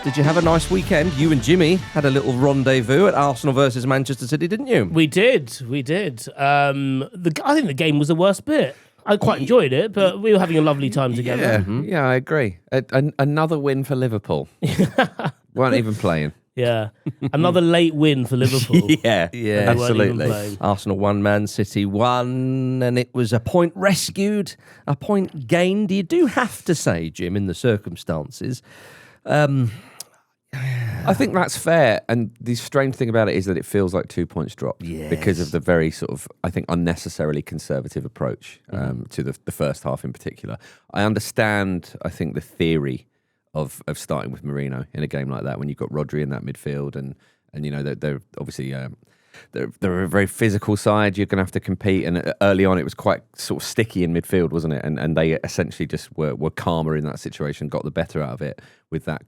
Did you have a nice weekend? You and Jimmy had a little rendezvous at Arsenal versus Manchester City, didn't you? We did. I think the game was the worst bit. I quite enjoyed it, but we were having a lovely time together. Yeah, I agree. Another win for Liverpool. Weren't even playing. Yeah. Another late win for Liverpool. Yeah, absolutely. Arsenal 1, Man City 1, and it was a point rescued, a point gained. You do have to say, Jim, in the circumstances. I think that's fair, and the strange thing about it is that it feels like 2 points dropped because of the very sort of, I think, unnecessarily conservative approach to the first half in particular. I understand, I think, the theory of starting with Merino in a game like that when you've got Rodri in that midfield, and you know they're obviously they're a very physical side. You're going to have to compete, and early on it was quite sort of sticky in midfield, wasn't it? And they essentially just were calmer in that situation, got the better out of it with that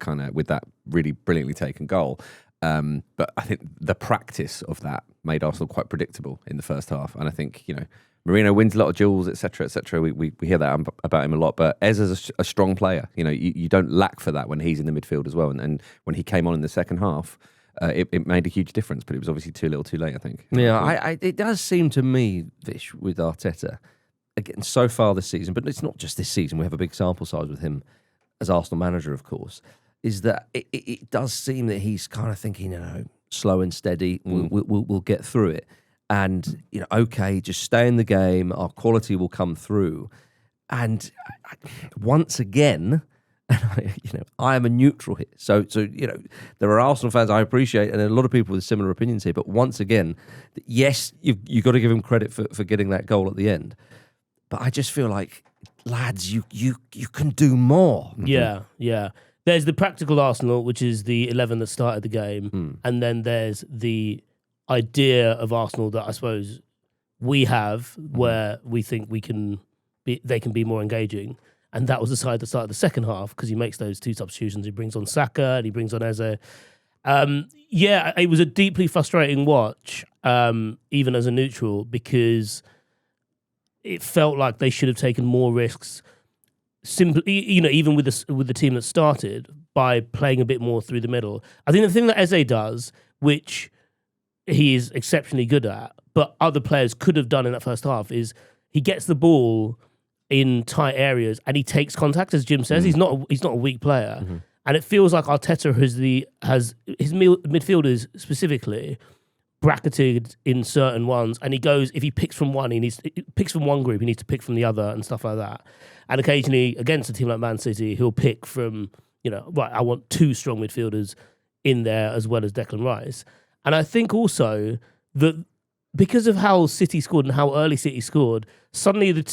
really brilliantly taken goal. But I think the practice of that made Arsenal quite predictable in the first half, and I think Merino wins a lot of duels, etc., etc. We hear that about him a lot, but Eza's a strong player. You don't lack for that when he's in the midfield as well, and when he came on in the second half. It made a huge difference, but it was obviously too little too late, I think. Yeah, it does seem to me, Vish, with Arteta, again, so far this season, but it's not just this season, we have a big sample size with him as Arsenal manager, of course, is that it does seem that he's kind of thinking, slow and steady, we'll get through it. And, okay, just stay in the game, our quality will come through. And once again... I am a neutral here. So there are Arsenal fans I appreciate, and a lot of people with similar opinions here. But once again, yes, you've got to give him credit for getting that goal at the end. But I just feel like, lads, you can do more. Yeah. There's the practical Arsenal, which is the 11 that started the game, and then there's the idea of Arsenal that I suppose we have, where we think they can be more engaging. And that was the side that started the second half because he makes those two substitutions. He brings on Saka and he brings on Eze. It was a deeply frustrating watch, even as a neutral, because it felt like they should have taken more risks. Simply, even with the team that started, by playing a bit more through the middle. I think the thing that Eze does, which he is exceptionally good at, but other players could have done in that first half, is he gets the ball in tight areas and he takes contact, as Jim says. He's not a weak player, and it feels like Arteta has his midfielders specifically bracketed in certain ones, and he goes, if he picks from one, picks from one group, he needs to pick from the other and stuff like that. And occasionally against a team like Man City, he'll pick from I want two strong midfielders in there as well as Declan Rice. And I think also that because of how City scored and how early City scored, suddenly the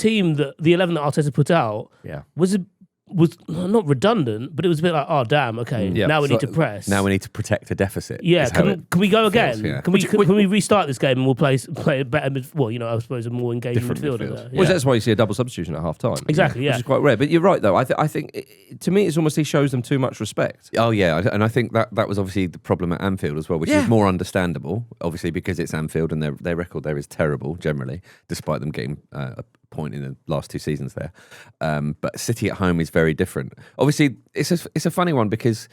11 that Arteta put out was not redundant, but it was a bit like, oh damn, okay, now we need to press. Now we need to protect a deficit. Yeah, can we go again? Yeah. Can we restart this game and we'll play a better I suppose a more engaging midfielder there. Yeah. Well, that's why you see a double substitution at half time. Exactly, yeah. Which is quite rare. But you're right though. I think to me it's almost he shows them too much respect. Oh yeah, and I think that was obviously the problem at Anfield as well, which is more understandable, obviously because it's Anfield and their record there is terrible generally, despite them getting a point in the last two seasons there. But City at home is very different. Obviously, it's a funny one because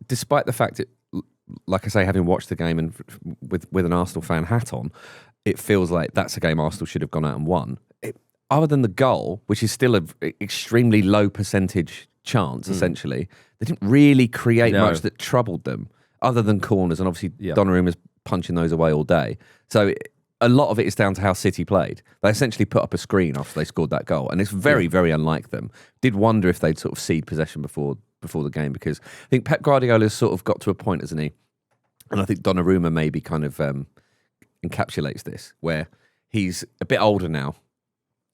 despite the fact that, like I say, having watched the game and with an Arsenal fan hat on, it feels like that's a game Arsenal should have gone out and won. Other than the goal, which is still an extremely low percentage chance, essentially, they didn't really create much that troubled them, other than corners, and obviously Donnarumma's punching those away all day. So a lot of it is down to how City played. They essentially put up a screen after they scored that goal, and it's very, very unlike them. Did wonder if they'd sort of cede possession before the game, because I think Pep Guardiola's sort of got to a point, hasn't he? And I think Donnarumma maybe kind of encapsulates this, where he's a bit older now.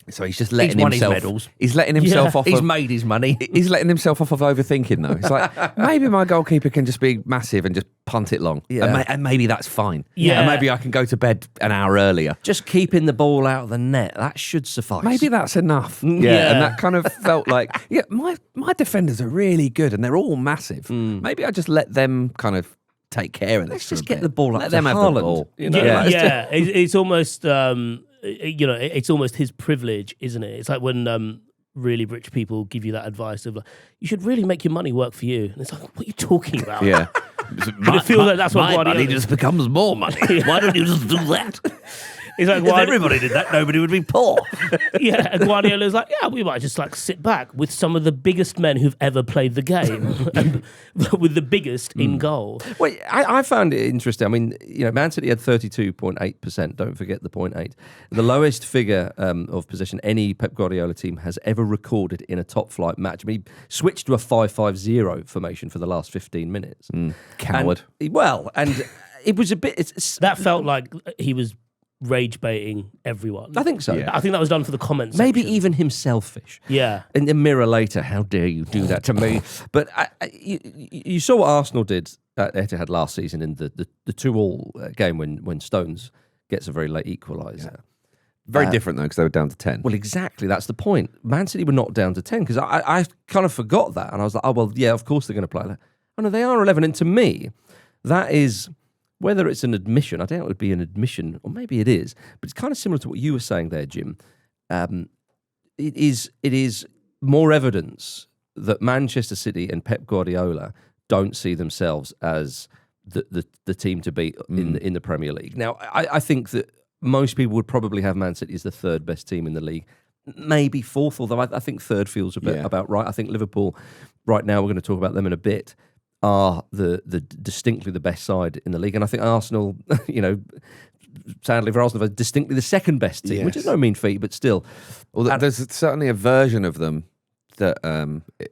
So he's just letting himself. He's letting himself off. He's made his money. He's letting himself off of overthinking, though. It's like maybe my goalkeeper can just be massive and just punt it long, and maybe that's fine. Yeah, and maybe I can go to bed an hour earlier. Just keeping the ball out of the net, that should suffice. Maybe that's enough. Yeah, and that kind of felt like my defenders are really good and they're all massive. Maybe I just let them kind of take care of this. Let's just get the ball up. Let them have the ball. It's almost. It's almost his privilege, isn't it? It's like when really rich people give you that advice of like, you should really make your money work for you. And it's like, what are you talking about? Yeah. But it feels like that's what Guardiola money just becomes more money. Why don't you just do that? It's like, If everybody did that, nobody would be poor. yeah, and Guardiola's like, yeah, we might just like sit back with some of the biggest men who've ever played the game, and with the biggest in goal. Wait, I found it interesting. I mean, Man City had 32.8%. Don't forget the 0.8. The lowest figure of possession any Pep Guardiola team has ever recorded in a top-flight match. I mean, he switched to a 5-5-0 formation for the last 15 minutes. Coward. And it was a bit... That felt like he was rage baiting everyone. I think so. I think that was done for the comments. Maybe section. even himself, Fish. Yeah. In the mirror later, how dare you do that to me? But you saw what Arsenal did at Etihad last season in the 2-2 game when Stones gets a very late equaliser. Yeah. Very different, though, because they were down to 10. Well, exactly. That's the point. Man City were not down to 10 because I kind of forgot that. And I was like, oh, well, yeah, of course they're going to play that. Oh, no, they are 11. And to me, that is... Whether it's an admission, I doubt it would be an admission, or maybe it is, but it's kind of similar to what you were saying there, Jim. It is more evidence that Manchester City and Pep Guardiola don't see themselves as the team to beat in the Premier League. Now, I think that most people would probably have Man City as the third best team in the league, maybe fourth, although I think third feels a bit about right. I think Liverpool, right now, we're going to talk about them in a bit, are the distinctly the best side in the league. And I think Arsenal, sadly for Arsenal, are distinctly the second best team, which is no mean feat, but still. Well, there's certainly a version of them that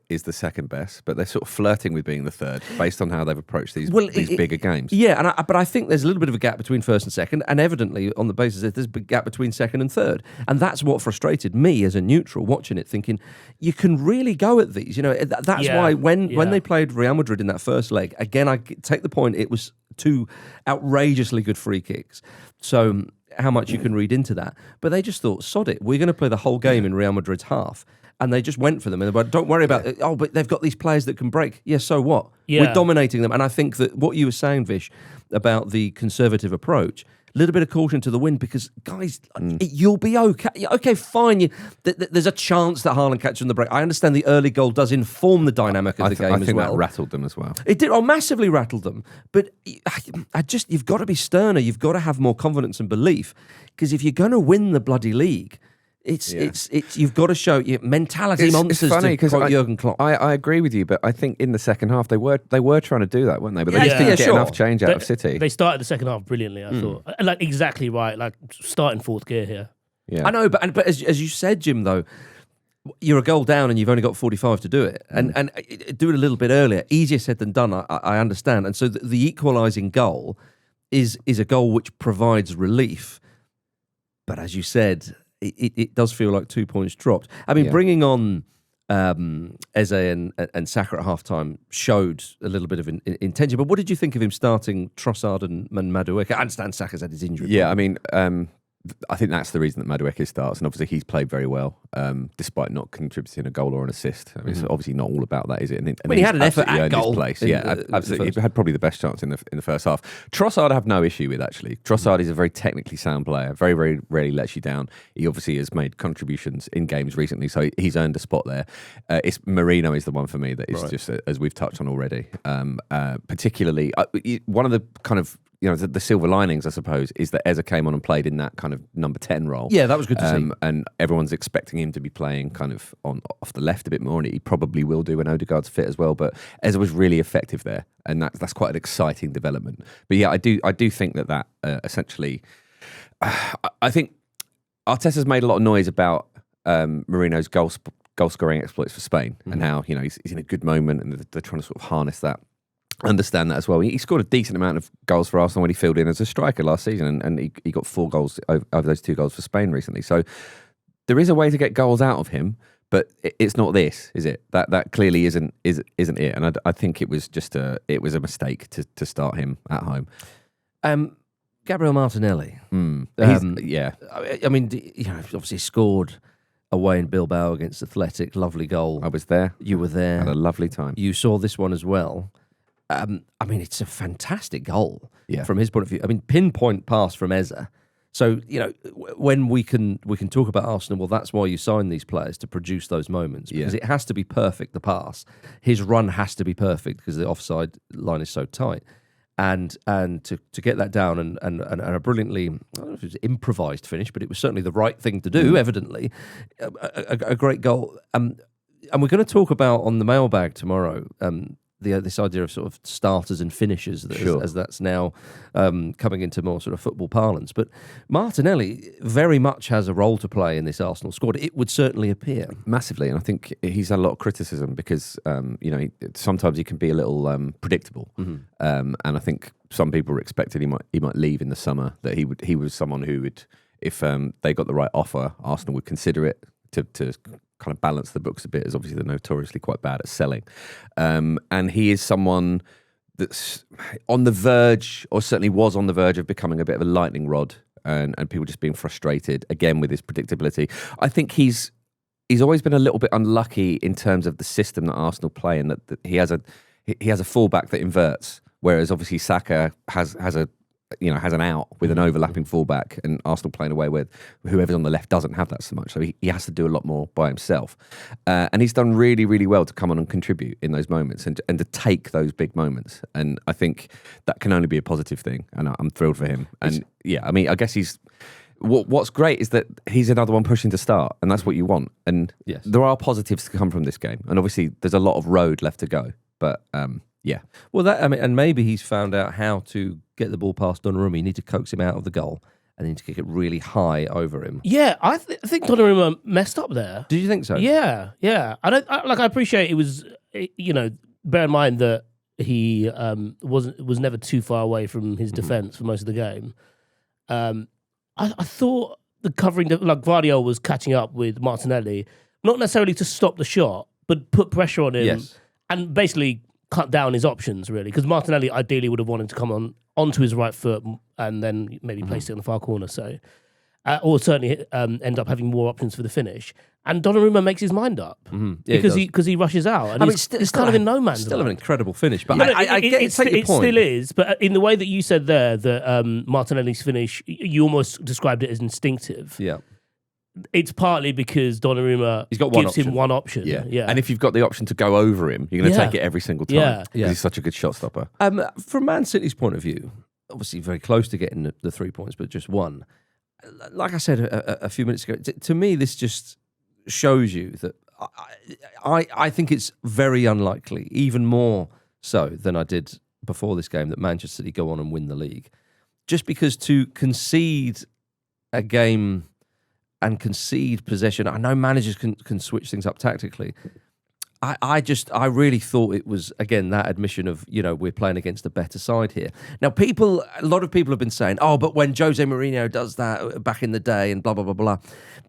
is the second best, but they're sort of flirting with being the third based on how they've approached these bigger games. Yeah, but I think there's a little bit of a gap between first and second, and evidently on the basis that there's a big gap between second and third. And that's what frustrated me as a neutral watching it, thinking, you can really go at these. That's why when they played Real Madrid in that first leg, again, I take the point, it was 2 outrageously good free kicks. So how much you can read into that. But they just thought, sod it, we're going to play the whole game in Real Madrid's half. And they just went for them. And they went, don't worry about it. Oh, but they've got these players that can break. Yeah, so what? Yeah. We're dominating them. And I think that what you were saying, Vish, about the conservative approach, a little bit of caution to the wind because, guys, you'll be okay. Okay, fine. There's a chance that Haaland catches on the break. I understand the early goal does inform the dynamic of the game as well. I think that rattled them as well. It did. Massively rattled them. But you've got to be sterner. You've got to have more confidence and belief. Because if you're going to win the bloody league... It's you've got to show your mentality monsters. It's funny because Jurgen Klopp. I agree with you, but I think in the second half they were trying to do that, weren't they? But they just didn't get enough change out of City. They started the second half brilliantly. I thought, exactly right, starting fourth gear here. Yeah, I know, but as you said, Jim, though, you're a goal down and you've only got 45 to do it, and do it a little bit earlier. Easier said than done. I understand, and so the equalising goal is a goal which provides relief. But as you said. It does feel like 2 points dropped. I mean, bringing on Eze and Saka at halftime showed a little bit of intention. But what did you think of him starting Trossard and Madueke? I understand Saka's had his injury. Yeah, I mean, I think that's the reason that Madueke starts, and obviously he's played very well, despite not contributing a goal or an assist. I mean, it's obviously not all about that, is it? And he had an effort at goal. Place. Absolutely. He had probably the best chance in the first half. Trossard I have no issue with, actually. Trossard is a very technically sound player, very, very rarely lets you down. He obviously has made contributions in games recently, so he's earned a spot there. It's Marino is the one for me that is just, as we've touched on already, particularly, one of the kind of the silver linings, I suppose, is that Eze came on and played in that kind of number 10 role. Yeah, that was good to see. And everyone's expecting him to be playing kind of off the left a bit more, and he probably will do when Odegaard's fit as well. But Eze was really effective there, and that's quite an exciting development. But yeah, I do think that essentially, I think Arteta's made a lot of noise about Marino's goal scoring exploits for Spain, and how he's in a good moment, and they're trying to sort of harness that. Understand that as well. He scored a decent amount of goals for Arsenal when he filled in as a striker last season, and he got 4 goals over those 2 goals for Spain recently. So there is a way to get goals out of him, but it's not this, is it? That clearly isn't it. And I think it was just a mistake to start him at home. Gabriel Martinelli. Yeah. I mean, obviously scored away in Bilbao against Athletic. Lovely goal. I was there. You were there. Had a lovely time. You saw this one as well. I mean, it's a fantastic goal from his point of view. I mean, pinpoint pass from Eze So, when we can talk about Arsenal, well, that's why you sign these players, to produce those moments, because it has to be perfect, the pass. His run has to be perfect because the offside line is so tight. And to get that down and a brilliantly, I don't know if it was improvised finish, but it was certainly the right thing to do, evidently. A great goal. And we're going to talk about on the mailbag tomorrow this idea of sort of starters and finishers, as that's now coming into more sort of football parlance. But Martinelli very much has a role to play in this Arsenal squad. It would certainly appear. Massively, and I think he's had a lot of criticism because sometimes he can be a little predictable, and I think some people were expected he might leave in the summer. That he was someone who would, if they got the right offer, Arsenal would consider it to kind of balance the books a bit, as obviously they're notoriously quite bad at selling. And he is someone that's on the verge, or certainly was on the verge, of becoming a bit of a lightning rod, and people just being frustrated again with his predictability. I think he's always been a little bit unlucky in terms of the system that Arsenal play, and that he has a fullback that inverts, whereas obviously Saka has an out with an overlapping fullback, and Arsenal playing away with whoever's on the left doesn't have that so much. So he has to do a lot more by himself. And he's done really, really well to come on and contribute in those moments and to take those big moments. And I think that can only be a positive thing. And I'm thrilled for him. And I guess what's great is that he's another one pushing to start, and that's what you want. And there are positives to come from this game. And obviously there's a lot of road left to go. But well, and maybe he's found out how to get the ball past Donnarumma. You need to coax him out of the goal, and you need to kick it really high over him. Yeah, I think Donnarumma messed up there. Did you think so? Yeah. I appreciate it was, bear in mind that he was never too far away from his defence for most of the game. I thought the covering, like Guardiola was catching up with Martinelli, not necessarily to stop the shot, but put pressure on him and basically cut down his options, really, because Martinelli ideally would have wanted to come onto his right foot and then maybe place it in the far corner, or certainly end up having more options for the finish. And Donnarumma makes his mind up because he rushes out, and it's kind of in no man's land. Still an incredible finish, but I get it point. Still is. But in the way that you said there that Martinelli's finish, you almost described it as instinctive. Yeah. It's partly because Donnarumma gives him one option. Yeah. And if you've got the option to go over him, you're going to take it every single time. Because he's such a good shot stopper. From Man City's point of view, obviously very close to getting the 3 points, but just one. Like I said a few minutes ago, to me, this just shows you that I think it's very unlikely, even more so than I did before this game, that Manchester City go on and win the league. Just because to concede a game and concede possession, I know managers can switch things up tactically. I really thought it was, again, that admission of, we're playing against a better side here. Now, a lot of people have been saying, but when Jose Mourinho does that back in the day and blah, blah, blah, blah.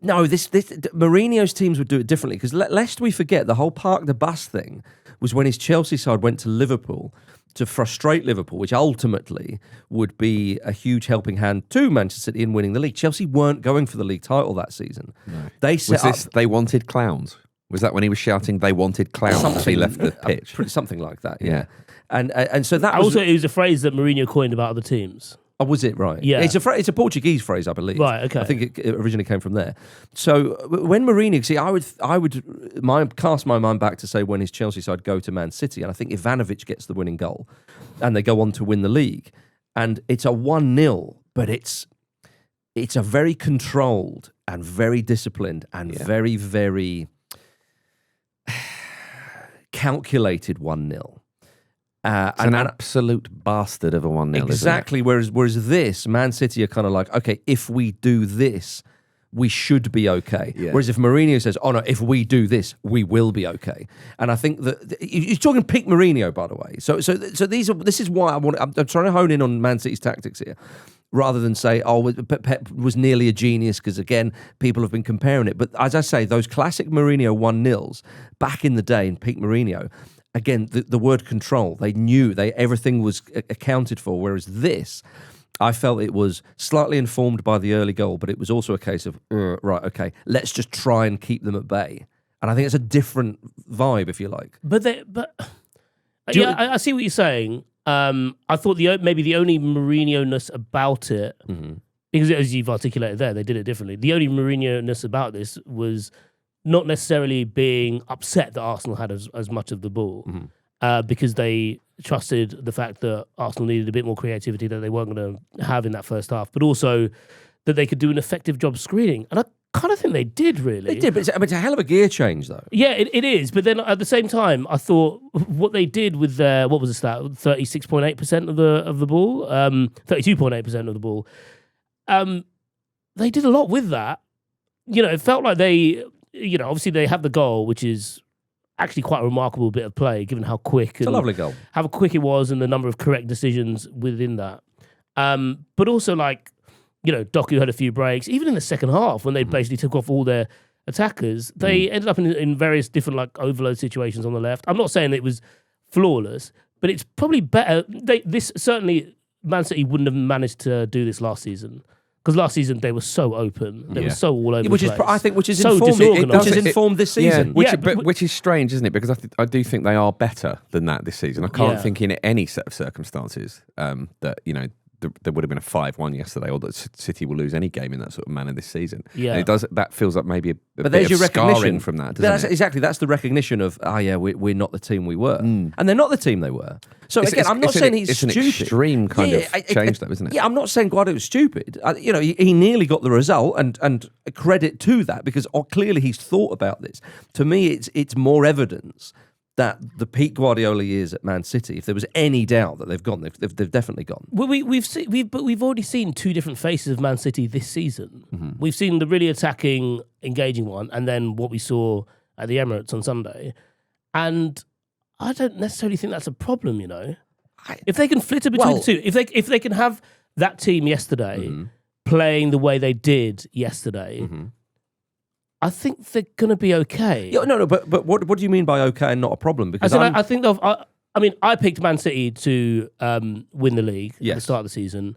No, this Mourinho's teams would do it differently, because lest we forget, the whole park the bus thing was when his Chelsea side went to Liverpool to frustrate Liverpool, which ultimately would be a huge helping hand to Manchester City in winning the league. Chelsea weren't going for the league title that season. No. They wanted clowns. Was that when he was shouting, they wanted clowns as he left the pitch? Something like that, yeah. And so that was... Also, it was a phrase that Mourinho coined about other teams. Oh, was it? Right. Yeah. It's a Portuguese phrase, I believe. Right, okay. I think it originally came from there. So when Mourinho... See, I would cast my mind back to say when his Chelsea side go to Man City, and I think Ivanovic gets the winning goal, and they go on to win the league. And it's a 1-0, but it's a very controlled and very disciplined and very, very... calculated 1-0. An absolute bastard of a 1-0. Exactly. Whereas this, Man City are kind of like, okay, if we do this, we should be okay. Yeah. Whereas if Mourinho says, oh no, if we do this, we will be okay. And I think that you're talking peak Mourinho, by the way. So this is why I'm trying to hone in on Man City's tactics here, rather than say, Pep was nearly a genius, because, again, people have been comparing it. But as I say, those classic Mourinho 1-0s back in the day in peak Mourinho, again, the word control, they knew, everything was accounted for, whereas this, I felt it was slightly informed by the early goal, but it was also a case of, right, okay, let's just try and keep them at bay. And I think it's a different vibe, if you like. I see what you're saying. I thought maybe the only Mourinho-ness about it Because as you've articulated there, they did it differently. The only Mourinho-ness about this was not necessarily being upset that Arsenal had as much of the ball, because they trusted the fact that Arsenal needed a bit more creativity that they weren't going to have in that first half, but also that they could do an effective job screening. And I kind of think they did, really. They did, but it's a hell of a gear change, though. Yeah, it is. But then at the same time, I thought what they did with their, what was the stat? 36.8% of the ball, 32.8% of the ball. They did a lot with that. It felt like they, obviously they have the goal, which is actually quite a remarkable bit of play, given how quick. It's a lovely goal. How quick it was and the number of correct decisions within that. But also, Doku had a few breaks. Even in the second half, when they basically took off all their attackers, they ended up in various different overload situations on the left. I'm not saying it was flawless, but it's probably better. Certainly, Man City wouldn't have managed to do this last season. Because last season they were so open, they were so all over the place. I think which is so informed, which is informed this season. Which is strange, isn't it? Because I do think they are better than that this season. I can't think in any set of circumstances that there would have been a 5-1 yesterday, or that City will lose any game in that sort of manner this season. Yeah, and it does. That feels like maybe a bit of scarring from that. Doesn't it? Exactly, that's the recognition of we're not the team we were, and they're not the team they were. So again, I'm not saying he's stupid. It's an extreme kind of change, though, isn't it? Yeah, I'm not saying Guardiola's stupid. He nearly got the result, and credit to that, because clearly he's thought about this. To me, it's more evidence that the peak Guardiola years at Man City, if there was any doubt that they've gone, they've definitely gone. Well, we've already seen two different faces of Man City this season. Mm-hmm. We've seen the really attacking, engaging one, and then what we saw at the Emirates on Sunday. And I don't necessarily think that's a problem. If they can flitter between the two, if they can have that team yesterday playing the way they did yesterday. I think they're going to be okay. Yeah, no, but what do you mean by okay and not a problem? Because I think I picked Man City to win the league at the start of the season.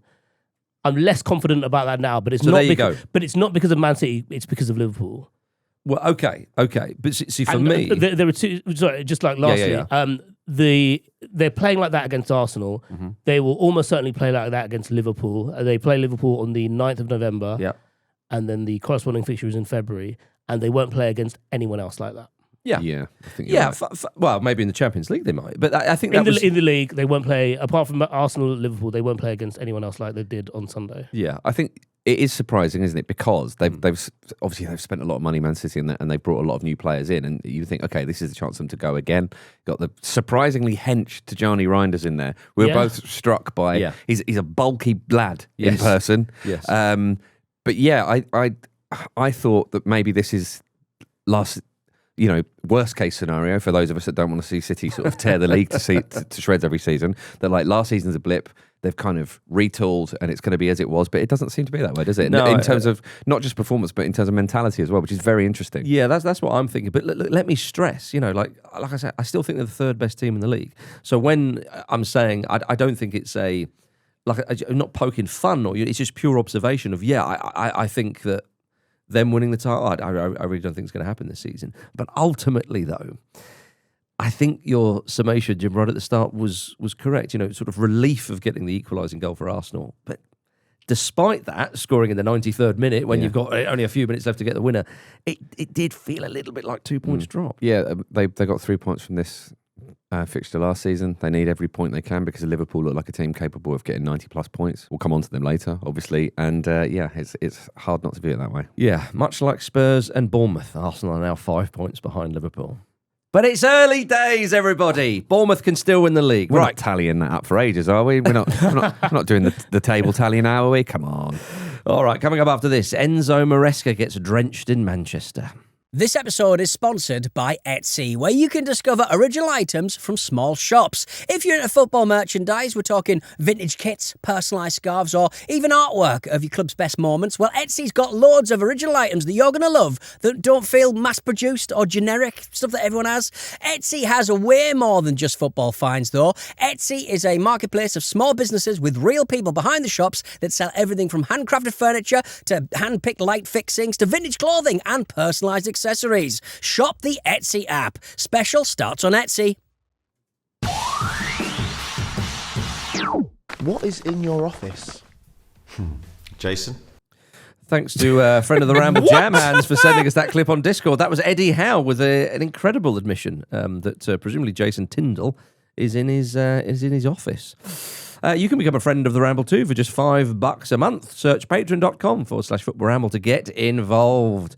I'm less confident about that now, but it's But it's not because of Man City. It's because of Liverpool. Well, okay, but see for me, there were two. Sorry, just like lastly, they're playing like that against Arsenal. Mm-hmm. They will almost certainly play like that against Liverpool. They play Liverpool on the 9th of November. Yeah. And then the corresponding fixture is in February, and they won't play against anyone else like that. Yeah, I think you're right. Well, maybe in the Champions League they might, but I think in the league they won't play. Apart from Arsenal, Liverpool, they won't play against anyone else like they did on Sunday. Yeah, I think it is surprising, isn't it? Because they've obviously spent a lot of money, Man City, and they brought a lot of new players in, and you think, okay, this is the chance for them to go again. Got the surprisingly hench Tijani Reinders in there. We were both struck by he's a bulky lad in person. Yes. But yeah, I thought that maybe this is worst case scenario for those of us that don't want to see City sort of tear the league to shreds every season. That last season's a blip. They've kind of retooled and it's going to be as it was, but it doesn't seem to be that way, does it? No, in terms of not just performance, but in terms of mentality as well, which is very interesting. Yeah, that's what I'm thinking. But let me stress, like I said, I still think they're the third best team in the league. So when I'm saying I don't think it's I'm not poking fun, or it's just pure observation of I think that them winning the title, I really don't think it's going to happen this season. But ultimately, though, I think your summation, Jim, right at the start was correct. Sort of relief of getting the equalising goal for Arsenal. But despite that, scoring in the 93rd minute when you've got only a few minutes left to get the winner, it did feel a little bit like 2 points drop. Yeah, they got 3 points from this fixture last season. They need every point they can because Liverpool look like a team capable of getting 90+ points. We'll come on to them later, obviously. And it's hard not to view it that way. Yeah, much like Spurs and Bournemouth, Arsenal are now 5 points behind Liverpool. But it's early days, everybody. Bournemouth can still win the league. We're not tallying that up for ages, are we? We're not doing the table tally now, are we? Come on. All right, coming up after this, Enzo Maresca gets drenched in Manchester. This episode is sponsored by Etsy, where you can discover original items from small shops. If you're into football merchandise, we're talking vintage kits, personalised scarves, or even artwork of your club's best moments, well, Etsy's got loads of original items that you're going to love that don't feel mass-produced or generic, stuff that everyone has. Etsy has way more than just football finds, though. Etsy is a marketplace of small businesses with real people behind the shops that sell everything from handcrafted furniture to hand-picked light fixings to vintage clothing and personalised accessories. Shop the Etsy app. Special starts on Etsy. What is in your office? Jason? Thanks to a friend of the Ramble, Jam Hands, for sending us that clip on Discord. That was Eddie Howe with an incredible admission that presumably Jason Tyndall is in his office. You can become a friend of the Ramble too for just $5 a month. Search patreon.com/Football Ramble to get involved.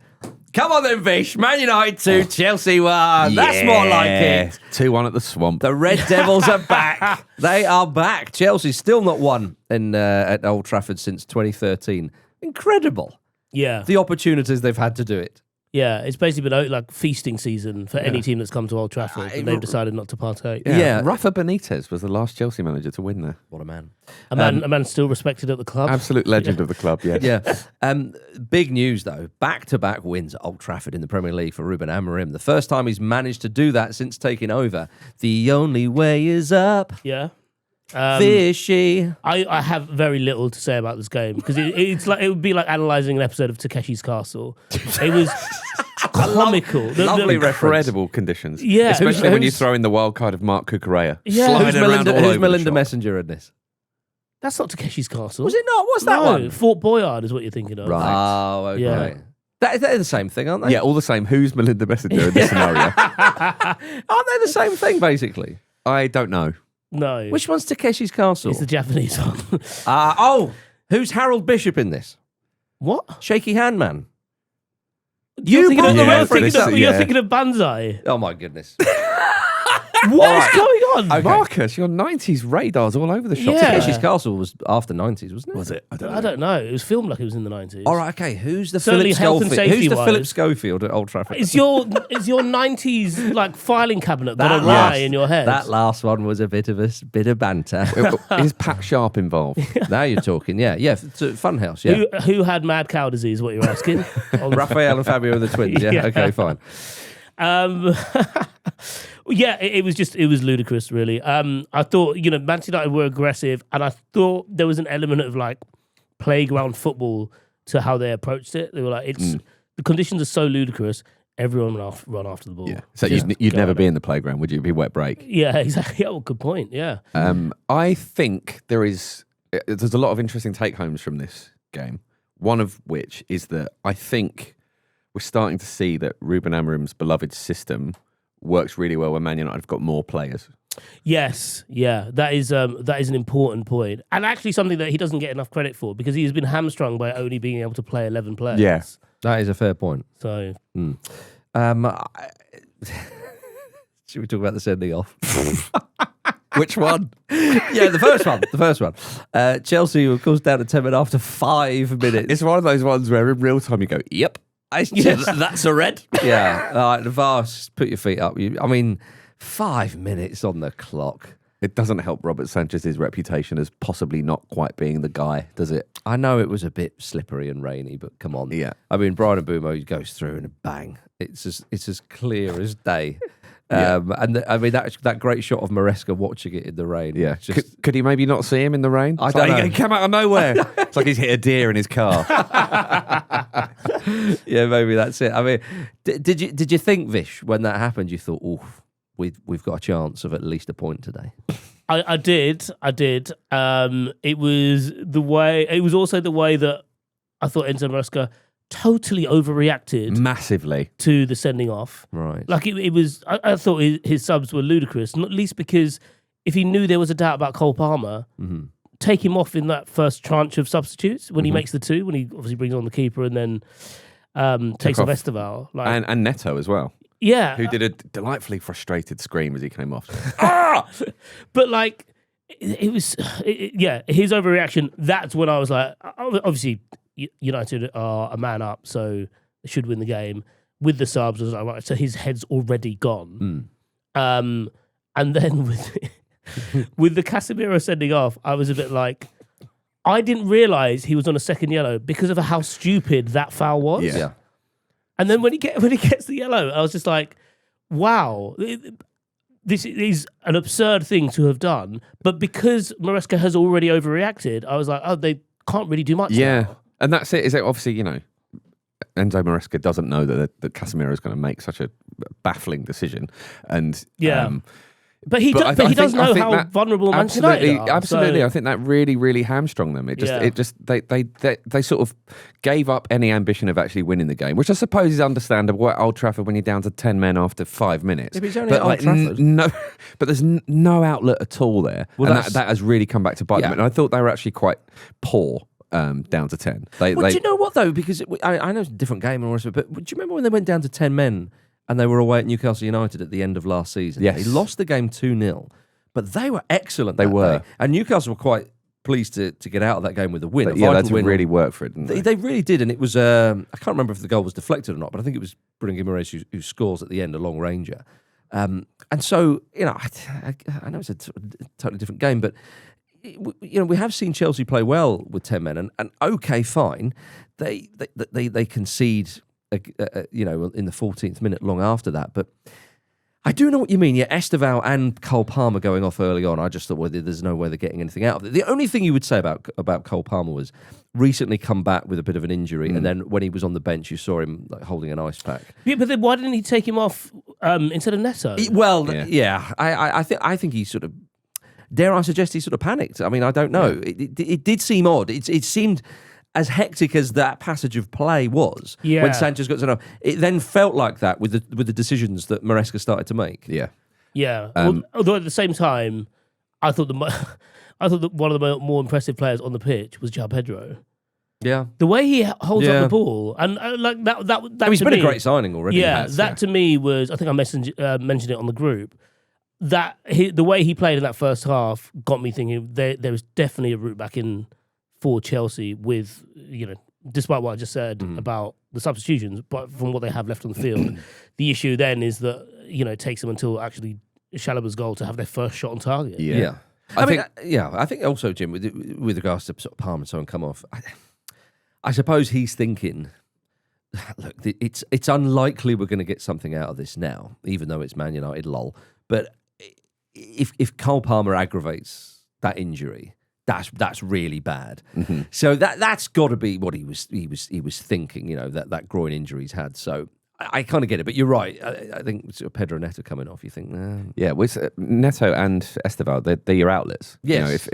Come on then, Vish. Man United 2, Chelsea 1. That's more like it. 2-1 at the Swamp. The Red Devils are back. They are back. Chelsea's still not won at Old Trafford since 2013. Incredible. Yeah. The opportunities they've had to do it. Yeah, it's basically been like feasting season for any team that's come to Old Trafford, and they've decided not to partake. Yeah. Rafa Benitez was the last Chelsea manager to win there. What a man. A man still respected at the club. Absolute legend of the club, yes. Yeah. Big news, though. Back-to-back wins at Old Trafford in the Premier League for Ruben Amorim. The first time he's managed to do that since taking over. The only way is up. Yeah. Fishy. I have very little to say about this game because it's like it would be like analysing an episode of Takeshi's Castle. It was comical. Lovely Incredible conditions. Yeah. Especially when you throw in the wild card of Mark Cucurella. Yeah. Sliding around all Who's over Melinda the shop. Messenger in this? That's not Takeshi's Castle. Was it not? What's that one? Fort Boyard is what you're thinking of. Oh, okay. Yeah. They're the same thing, aren't they? Yeah, all the same. Who's Melinda Messenger in this scenario? Aren't they the same thing, basically? I don't know. No. Which one's Takeshi's Castle? It's the Japanese one. Who's Harold Bishop in this? What? Shaky Hand Man. You're thinking brought of, the Yeah, reference up. you're thinking of Banzai. Oh, my goodness. What is going on? Okay. Marcus, your 90s radars all over the shop. Yeah. Takeshi's Castle was after 90s, wasn't it? Was it? I don't know. I don't know. It was filmed like it was in the 90s. All right, okay. Who's the Certainly Philip health and Schofield? Who's the safety-wise. Philip Schofield at Old Trafford? Is your 90s like filing cabinet got a lie in your head? That last one was a bit of banter. Is Pat Sharp involved? Now you're talking, yeah. Funhouse, yeah. Who had mad cow disease? What you're asking? Raphael and Fabio are the twins, yeah? Yeah. Okay, fine. Yeah, it was ludicrous, really. I thought, Manchester United were aggressive, and I thought there was an element of like playground football to how they approached it. They were like, the conditions are so ludicrous, everyone run after the ball. Yeah. So Just you'd go never on be it. in the playground, would you? It'd be wet break. Yeah, exactly. Oh, good point. Yeah. I think there's a lot of interesting take-homes from this game. One of which is that I think we're starting to see that Ruben Amorim's beloved system works really well when Man United have got more players. Yes, yeah, that is an important point, and actually something that he doesn't get enough credit for because he has been hamstrung by only being able to play 11 players. Yeah. That is a fair point. So, should we talk about the sending off? Which one? Yeah, the first one. Chelsea, of course, down to 10 men after 5 minutes. It's one of those ones where in real time you go, yep. That's a red. Yeah. All right, the Vars, put your feet up. 5 minutes on the clock. It doesn't help Robert Sanchez's reputation as possibly not quite being the guy, does it? I know it was a bit slippery and rainy, but come on. Yeah. I mean, Brian Mbumo goes through and bang. It's as clear as day. Yeah. That great shot of Maresca watching it in the rain. Yeah. Just, Could he maybe not see him in the rain? I don't know. He came out of nowhere. It's like he's hit a deer in his car. yeah, maybe that's it. I mean, did you think, Vish, when that happened, you thought, oof, we've got a chance of at least a point today? I did. It was also the way that I thought Enzo Maresca totally overreacted Massively. to the sending off. Right. Like it was, I thought his subs were ludicrous, not least because if he knew there was a doubt about Cole Palmer, take him off in that first tranche of substitutes when he makes the 2, when he obviously brings on the keeper and then takes off Esteval. Like, And Neto as well. yeah. Who did a delightfully frustrated scream as he came off. But like, his overreaction, that's when I was like, obviously, United are a man up, so they should win the game. With the subs, I was like, right, so his head's already gone. And then with the Casemiro sending off, I was a bit like, I didn't realise he was on a second yellow because of how stupid that foul was. Yeah. And then when he gets the yellow, I was just like, wow, this is an absurd thing to have done. But because Maresca has already overreacted, I was like, oh, they can't really do much now. And that's it. Is it obviously, Enzo Maresca doesn't know that Casemiro is going to make such a baffling decision. And But he does know how vulnerable Manchester United are. Absolutely, So, I think that really hamstrung them. They sort of gave up any ambition of actually winning the game, which I suppose is understandable at Old Trafford when you're down to 10 men after 5 minutes. If it's only at Old Trafford. No, but there's no outlet at all there, Well, and that has really come back to bite them. And I thought they were actually quite poor. Down to 10. Do you know what though? Because I know it's a different game and all the rest of it, but do you remember when they went down to 10 men and they were away at Newcastle United at the end of last season? Yes. They lost the game 2-0, but they were excellent. They were. day. And Newcastle were quite pleased to get out of that game with a win. Yeah, that's really worked for it, didn't they? They really did, and it was. I can't remember if the goal was deflected or not, but I think it was Bruno Guimaraes who scores at the end, a long ranger. And so, I know it's a totally different game, but we have seen Chelsea play well with 10 men, and okay, fine. They concede, in the 14th minute, long after that. But I do know what you mean. Yeah, Estevao and Cole Palmer going off early on. I just thought, there's no way they're getting anything out of it. The only thing you would say about Cole Palmer was recently come back with a bit of an injury, and then when he was on the bench, you saw him holding an ice pack. Yeah, but then why didn't he take him off instead of Neto? I think he sort of. Dare I suggest he sort of panicked? I mean, I don't know. Yeah. It did seem odd. It seemed as hectic as that passage of play was when Sanchez got sent off. It then felt like that with the decisions that Maresca started to make. Yeah. Yeah. Although at the same time, I thought that one of the more impressive players on the pitch was João Pedro. Yeah. The way he holds up the ball and like that. He's been a great signing already. Yeah, to me was. I think I mentioned it on the group. The way he played in that first half got me thinking there was definitely a route back in for Chelsea with, despite what I just said about the substitutions, but from what they have left on the field. The issue then is that, it takes them until actually Chalobah's goal to have their first shot on target. Yeah. I think also, Jim, with regards to sort of Palmer and so on come off, I suppose he's thinking, look, it's unlikely we're going to get something out of this now, even though it's Man United, lol. But if Cole Palmer aggravates that injury, that's really bad. Mm-hmm. So that's got to be what he was thinking. That groin injury he's had. So I kind of get it, but you're right. I think sort of Pedro Neto coming off. You think, nah. Yeah, with Neto and Estevao, they're your outlets. Yes.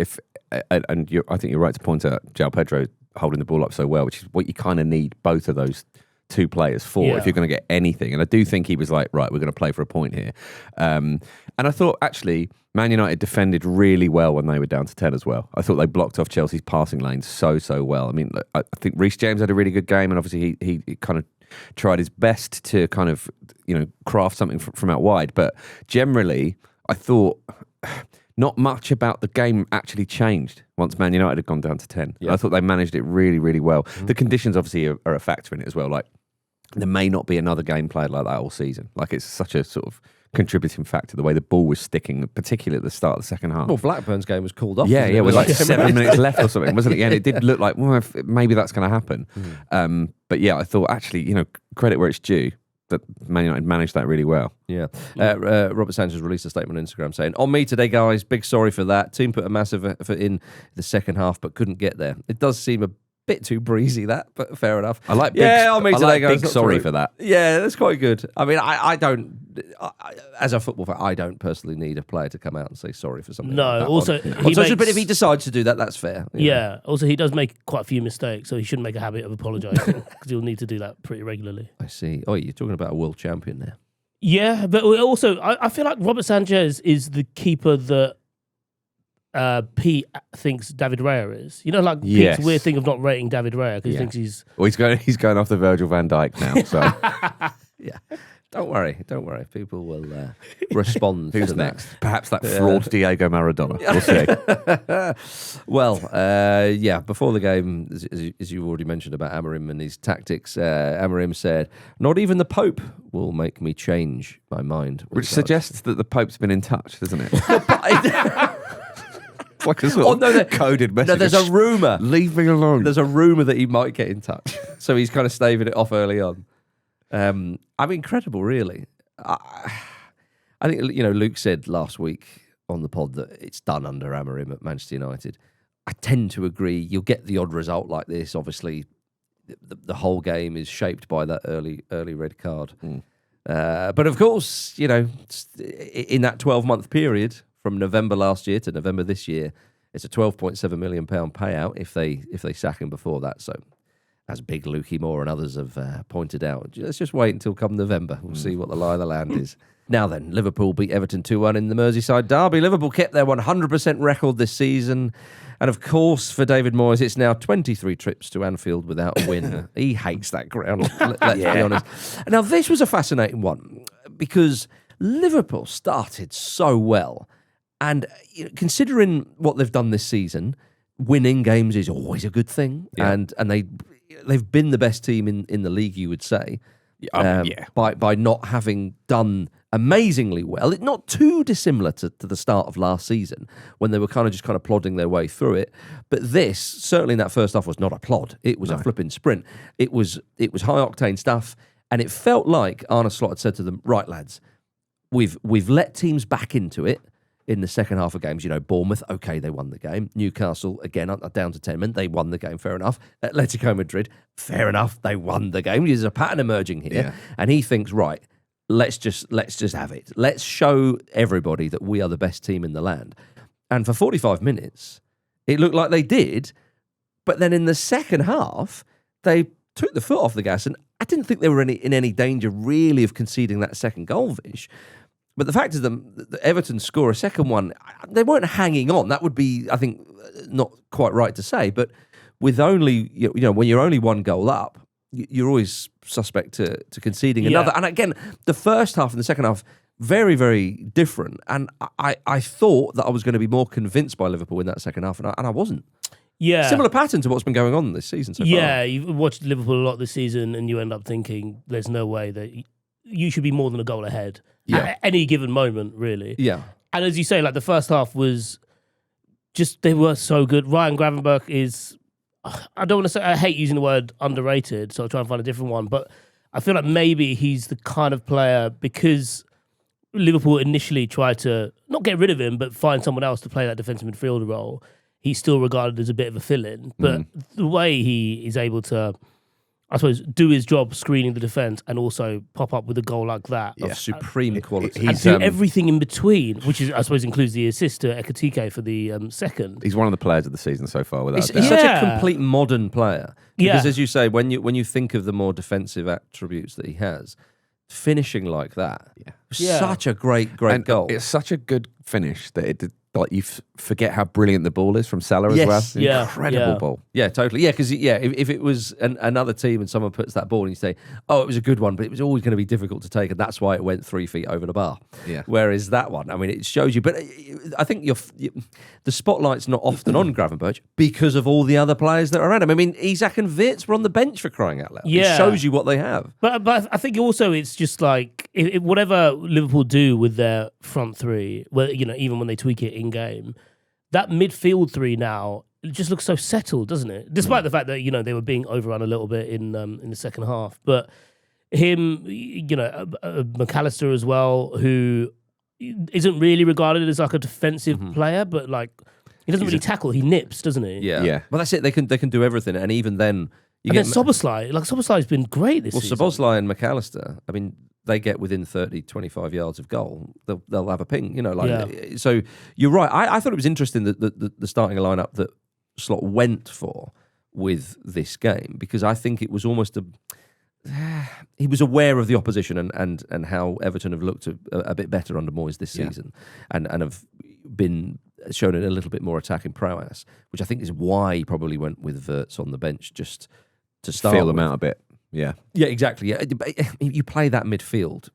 I think you're right to point out João Pedro holding the ball up so well, which is what you kind of need both of those two players for if you're going to get anything. And I do think he was like, right, we're going to play for a point here. And I thought actually Man United defended really well when they were down to 10 as well. I thought they blocked off Chelsea's passing lanes so well. I mean, I think Reece James had a really good game, and obviously he kind of tried his best to kind of craft something from out wide. But generally, I thought not much about the game actually changed once Man United had gone down to 10. Yeah. I thought they managed it really, really well. Mm-hmm. The conditions obviously are a factor in it as well. Like, there may not be another game played like that all season. Like, it's such a sort of contributing factor, the way the ball was sticking, particularly at the start of the second half. Well, Blackburn's game was called off. Yeah, with like 7 minutes left or something, wasn't it? Yeah, and it did look like, well, maybe that's going to happen. But yeah, I thought actually, credit where it's due, that Man United managed that really well. Yeah. Robert Sanchez released a statement on Instagram saying, "On me today, guys. Big sorry for that. Team put a massive effort in the second half, but couldn't get there. It does seem a bit too breezy, that, but fair enough." I like big sorry for that. Yeah, that's quite good. I mean, I don't, as a football fan, I don't personally need a player to come out and say sorry for something. No, like also, but if he decides to do that, that's fair. Yeah, also he does make quite a few mistakes, so he shouldn't make a habit of apologising because he'll need to do that pretty regularly. I see. Oh, you're talking about a world champion there. Yeah, but also, I feel like Robert Sanchez is the keeper that Pete thinks David Raya is. Pete's weird thing of not rating David Raya because he thinks he's... Well, he's going off the Virgil van Dijk now, so... Yeah. Don't worry. People will respond. Who's to next? That. Perhaps that fraud Diego Maradona. We'll see. Well, before the game, as you already mentioned about Amorim and his tactics, Amorim said, "Not even the Pope will make me change my mind." Which suggests that the Pope's been in touch, doesn't it? It's like a sort of coded message. No, there's a rumour. Leave me alone. There's a rumour that he might get in touch. So he's kind of staving it off early on. Incredible, really. I think, Luke said last week on the pod that it's done under Amorim at Manchester United. I tend to agree. You'll get the odd result like this. Obviously, the whole game is shaped by that early red card. But of course, in that 12-month period from November last year to November this year, it's a £12.7 million payout if they sack him before that. So, as Big Lukey Moore and others have pointed out, let's just wait until come November. We'll see what the lie of the land is. Now then, Liverpool beat Everton 2-1 in the Merseyside Derby. Liverpool kept their 100% record this season. And of course, for David Moyes, it's now 23 trips to Anfield without a win. He hates that ground, let's be honest. Now, this was a fascinating one because Liverpool started so well. And considering what they've done this season, winning games is always a good thing. Yeah. And they've been the best team in the league, you would say, by not having done amazingly well. It's not too dissimilar to the start of last season when they were kind of plodding their way through it. But this, certainly in that first half, was not a plod. It was a flipping sprint. It was high-octane stuff, and it felt like Arne Slot had said to them, right, lads, we've let teams back into it in the second half of games. Bournemouth, okay, they won the game. Newcastle, again, down to 10 men, they won the game, fair enough. Atletico Madrid, fair enough, they won the game. There's a pattern emerging here. Yeah. And he thinks, right, let's just have it. Let's show everybody that we are the best team in the land. And for 45 minutes, it looked like they did. But then in the second half, they took the foot off the gas. And I didn't think they were in any danger, really, of conceding that second goal, Vish. But the fact is that Everton score a second one, they weren't hanging on. That would be, I think, not quite right to say. But with only, when you're only one goal up, you're always suspect to conceding another. And again, the first half and the second half, very, very different. And I thought that I was going to be more convinced by Liverpool in that second half, and I wasn't. Yeah. Similar pattern to what's been going on this season so far. Yeah, you've watched Liverpool a lot this season, and you end up thinking there's no way that you should be more than a goal ahead at any given moment, really. Yeah. And as you say, like the first half was just, they were so good. Ryan Gravenberch is, I don't want to say, I hate using the word underrated, so I'll try and find a different one, but I feel like maybe he's the kind of player, because Liverpool initially tried to not get rid of him, but find someone else to play that defensive midfielder role. He's still regarded as a bit of a fill-in, but the way he is able to, I suppose, do his job screening the defence and also pop up with a goal like that. Of supreme quality. And do everything in between, which is, I suppose, includes the assist to Ekitike for the second. He's one of the players of the season so far, without a doubt. He's such a complete modern player. Because as you say, when you think of the more defensive attributes that he has, finishing like that, such a great goal. It's such a good finish that it did. Like you forget how brilliant the ball is from Salah as well. Incredible ball. Yeah, totally. Yeah, because if it was another team and someone puts that ball and you say, oh, it was a good one, but it was always going to be difficult to take, and that's why it went 3 feet over the bar. Yeah. Whereas that one, I mean, it shows you. But I think the spotlight's not often on Gravenberch because of all the other players that are around him. I mean, Isak and Wirtz were on the bench, for crying out loud. Yeah. It shows you what they have. But I think also it's just like whatever Liverpool do with their front three, well, even when they tweak it in game, that midfield three now, it just looks so settled, doesn't it? Despite the fact that they were being overrun a little bit in the second half, but him, McAllister as well, who isn't really regarded as like a defensive player, but like he doesn't really tackle. He nips, doesn't he? Yeah. Well, that's it. They can do everything, and even then, then Szoboszlai. Like Szoboszlai's been great this season. Well, Szoboszlai and McAllister, I mean, they get within 30, 25 yards of goal, they'll have a ping, So you're right. I thought it was interesting that the starting lineup that Slot went for with this game, because I think it was almost he was aware of the opposition and how Everton have looked a bit better under Moyes this season and have been shown a little bit more attacking prowess, which I think is why he probably went with Wirtz on the bench just to start feel them out a bit. Yeah, exactly. Yeah, you play that midfield,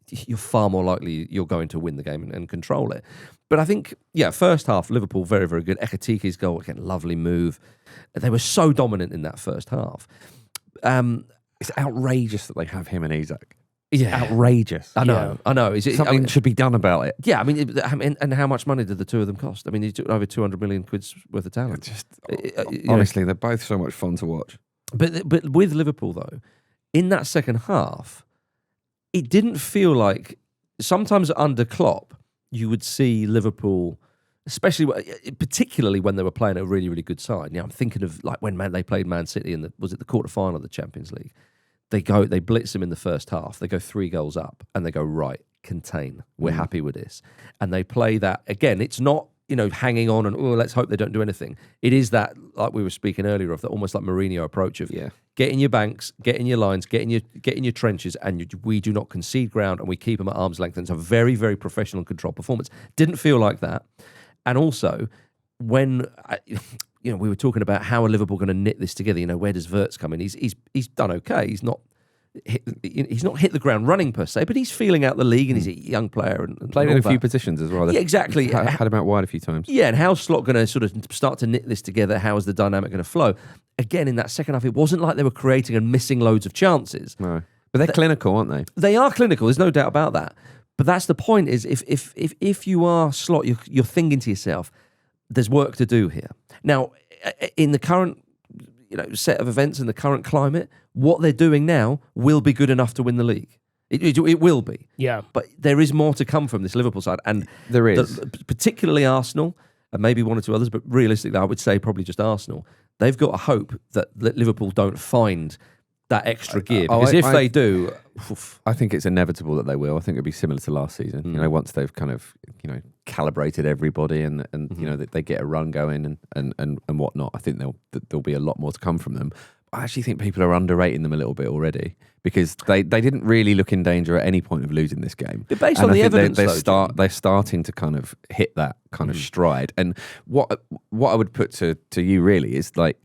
you're far more likely you're going to win the game and control it. But I think, first half, Liverpool, very, very good. Ekitike's goal, again, lovely move. They were so dominant in that first half. It's outrageous that they have him and Isak. Yeah. Outrageous. I know. Something should be done about it. Yeah, I mean, and how much money did the two of them cost? I mean, he took over 200 million quid's worth of talent. Honestly, they're both so much fun to watch. But with Liverpool, though, in that second half, it didn't feel like, sometimes under Klopp, you would see Liverpool, particularly when they were playing a really, really good side. I'm thinking of like when they played Man City in the quarterfinal of the Champions League. They blitz them in the first half. They go 3 goals up, and they go, right, contain. We're happy with this. And they play that, again, it's not, hanging on and, let's hope they don't do anything. It is that, like we were speaking earlier of, that almost like Mourinho approach of get in your banks, get in your lines, get in your trenches, and we do not concede ground, and we keep them at arm's length. And it's a very, very professional and controlled performance. Didn't feel like that. And also, when we were talking about how are Liverpool going to knit this together, where does Wirtz come in? He's done okay. He's not hit the ground running per se, but he's feeling out the league, and he's a young player and played in a few positions as well. Yeah, exactly. Had him out wide a few times. Yeah, and how's Slot going to sort of start to knit this together? How is the dynamic going to flow? Again, in that second half, it wasn't like they were creating and missing loads of chances. No, but they're clinical, aren't they? They are clinical. There's no doubt about that. But that's the point. Is if you are Slot, you're thinking to yourself, there's work to do here. Now, in the current set of events in the current climate, what they're doing now will be good enough to win the league. It will be. Yeah. But there is more to come from this Liverpool side. And there is. Particularly Arsenal, and maybe one or two others, but realistically, I would say probably just Arsenal. They've got a hope that Liverpool don't find that extra gear. Because if they do... I think it's inevitable that they will. I think it'll be similar to last season. Once they've kind of, calibrated everybody and that they get a run going and whatnot, I think there'll be a lot more to come from them. I actually think people are underrating them a little bit already, because they didn't really look in danger at any point of losing this game. But based on the evidence, they're starting to kind of hit that kind of stride. And what I would put to you really is like,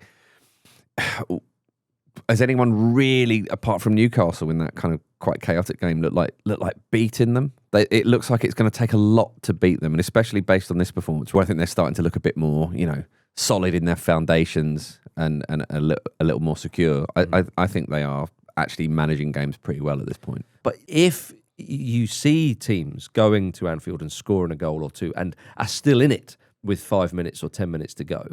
has anyone really, apart from Newcastle in that kind of quite chaotic game, look like beating them? It looks like it's going to take a lot to beat them, and especially based on this performance, where I think they're starting to look a bit more, solid in their foundations and a little more secure. I think they are actually managing games pretty well at this point. But if you see teams going to Anfield and scoring a goal or two and are still in it with 5 minutes or 10 minutes to go,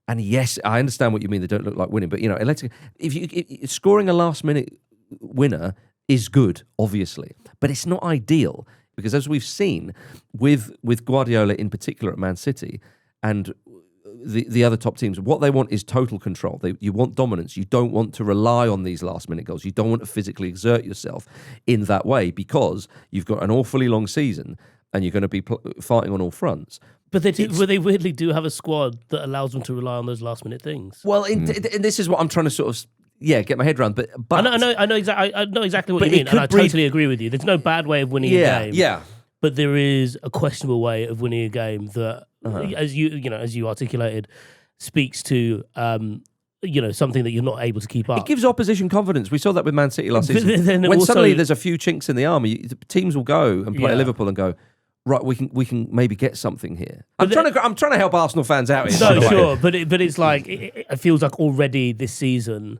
and yes, I understand what you mean, they don't look like winning, but if scoring a last minute winner is good, obviously, but it's not ideal, because as we've seen with Guardiola in particular at Man City and the other top teams, what they want is total control. You want dominance. You don't want to rely on these last-minute goals. You don't want to physically exert yourself in that way, because you've got an awfully long season and you're going to be fighting on all fronts. But they weirdly do have a squad that allows them to rely on those last-minute things. Well, and this is what I'm trying to sort of get my head around. But I know exactly what you mean, and I totally agree with you. There's no bad way of winning a game. Yeah. But there is a questionable way of winning a game that, as you articulated, speaks to something that you're not able to keep up. It gives opposition confidence. We saw that with Man City last season. When suddenly there's a few chinks in the armour, teams will go and play Liverpool and go, right, we can maybe get something here. I'm trying to help Arsenal fans out here. No, sure, but it's like it feels like already this season,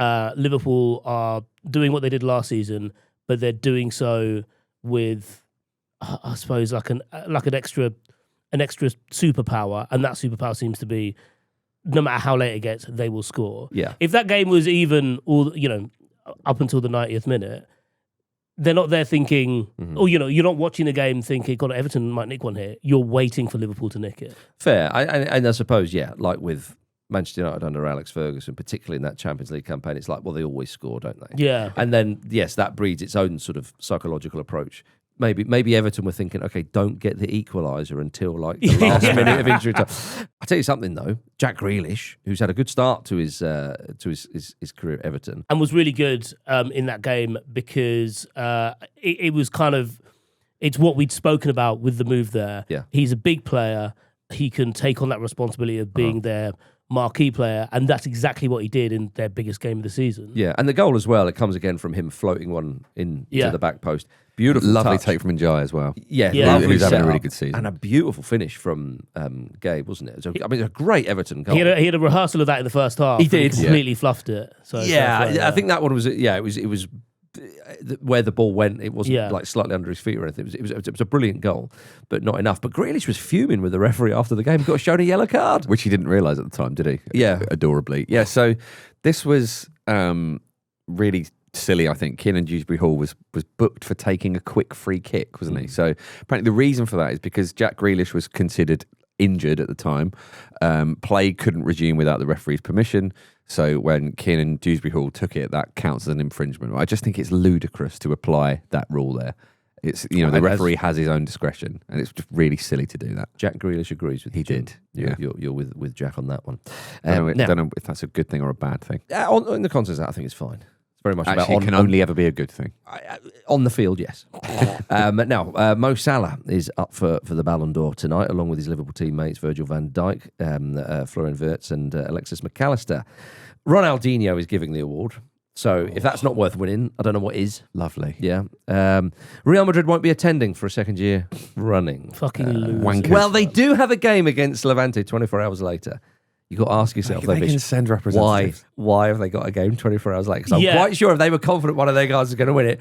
Liverpool are doing what they did last season, but they're doing so with, I suppose, like an extra superpower, and that superpower seems to be, no matter how late it gets, they will score. Yeah. If that game was even up until the 90th minute, they're not there thinking, you're not watching the game thinking, God, Everton might nick one here. You're waiting for Liverpool to nick it. Fair. And I suppose, like with Manchester United under Alex Ferguson, particularly in that Champions League campaign, it's like, well, they always score, don't they? Yeah. And then, yes, that breeds its own sort of psychological approach. Maybe Everton were thinking, okay, don't get the equaliser until like the last minute of injury time. I'll tell you something though, Jack Grealish, who's had a good start to his career at Everton, and was really good in that game, because it was kind of, it's what we'd spoken about with the move there. Yeah. He's a big player. He can take on that responsibility of being their marquee player, and that's exactly what he did in their biggest game of the season. Yeah, and the goal as well, it comes again from him floating one into the back post. Beautiful lovely touch. take from Njai as well. Yeah. Lovely who's having a really setup. good season. And a beautiful finish from Gabe, wasn't it? It was a great Everton goal. He had a rehearsal of that in the first half. He did. And completely fluffed it. So I think that one was, it was where the ball went, it wasn't like slightly under his feet or anything. It was a brilliant goal, but not enough. But Grealish was fuming with the referee after the game. He got shown a yellow card. Which he didn't realise at the time, did he? Yeah. Adorably. Yeah, so this was really silly, I think. Kiernan Dewsbury-Hall was booked for taking a quick free kick, wasn't he? So apparently the reason for that is because Jack Grealish was considered injured at the time. Play couldn't resume without the referee's permission. So when Kiernan Dewsbury Hall took it, that counts as an infringement. I just think it's ludicrous to apply that rule there. It's the referee has his own discretion, and it's just really silly to do that. Jack Grealish agrees with you. He did. Yeah, you're with Jack on that one. I don't know if that's a good thing or a bad thing. In the context of that, I think it's fine. It's very much Actually, about it can only ever be a good thing. On the field, yes. Now, Mo Salah is up for the Ballon d'Or tonight, along with his Liverpool teammates Virgil van Dijk, Florian Wirtz, and Alexis McAllister. Ronaldinho is giving the award. So if that's not worth winning, I don't know what is. Lovely. Yeah. Real Madrid won't be attending for a second year running. Fucking losers. wankers. Well, they do have a game against Levante 24 hours later. You've got to ask yourself, They can send representatives. why have they got a game 24 hours later? Because I'm quite sure if they were confident one of their guys is going to win it,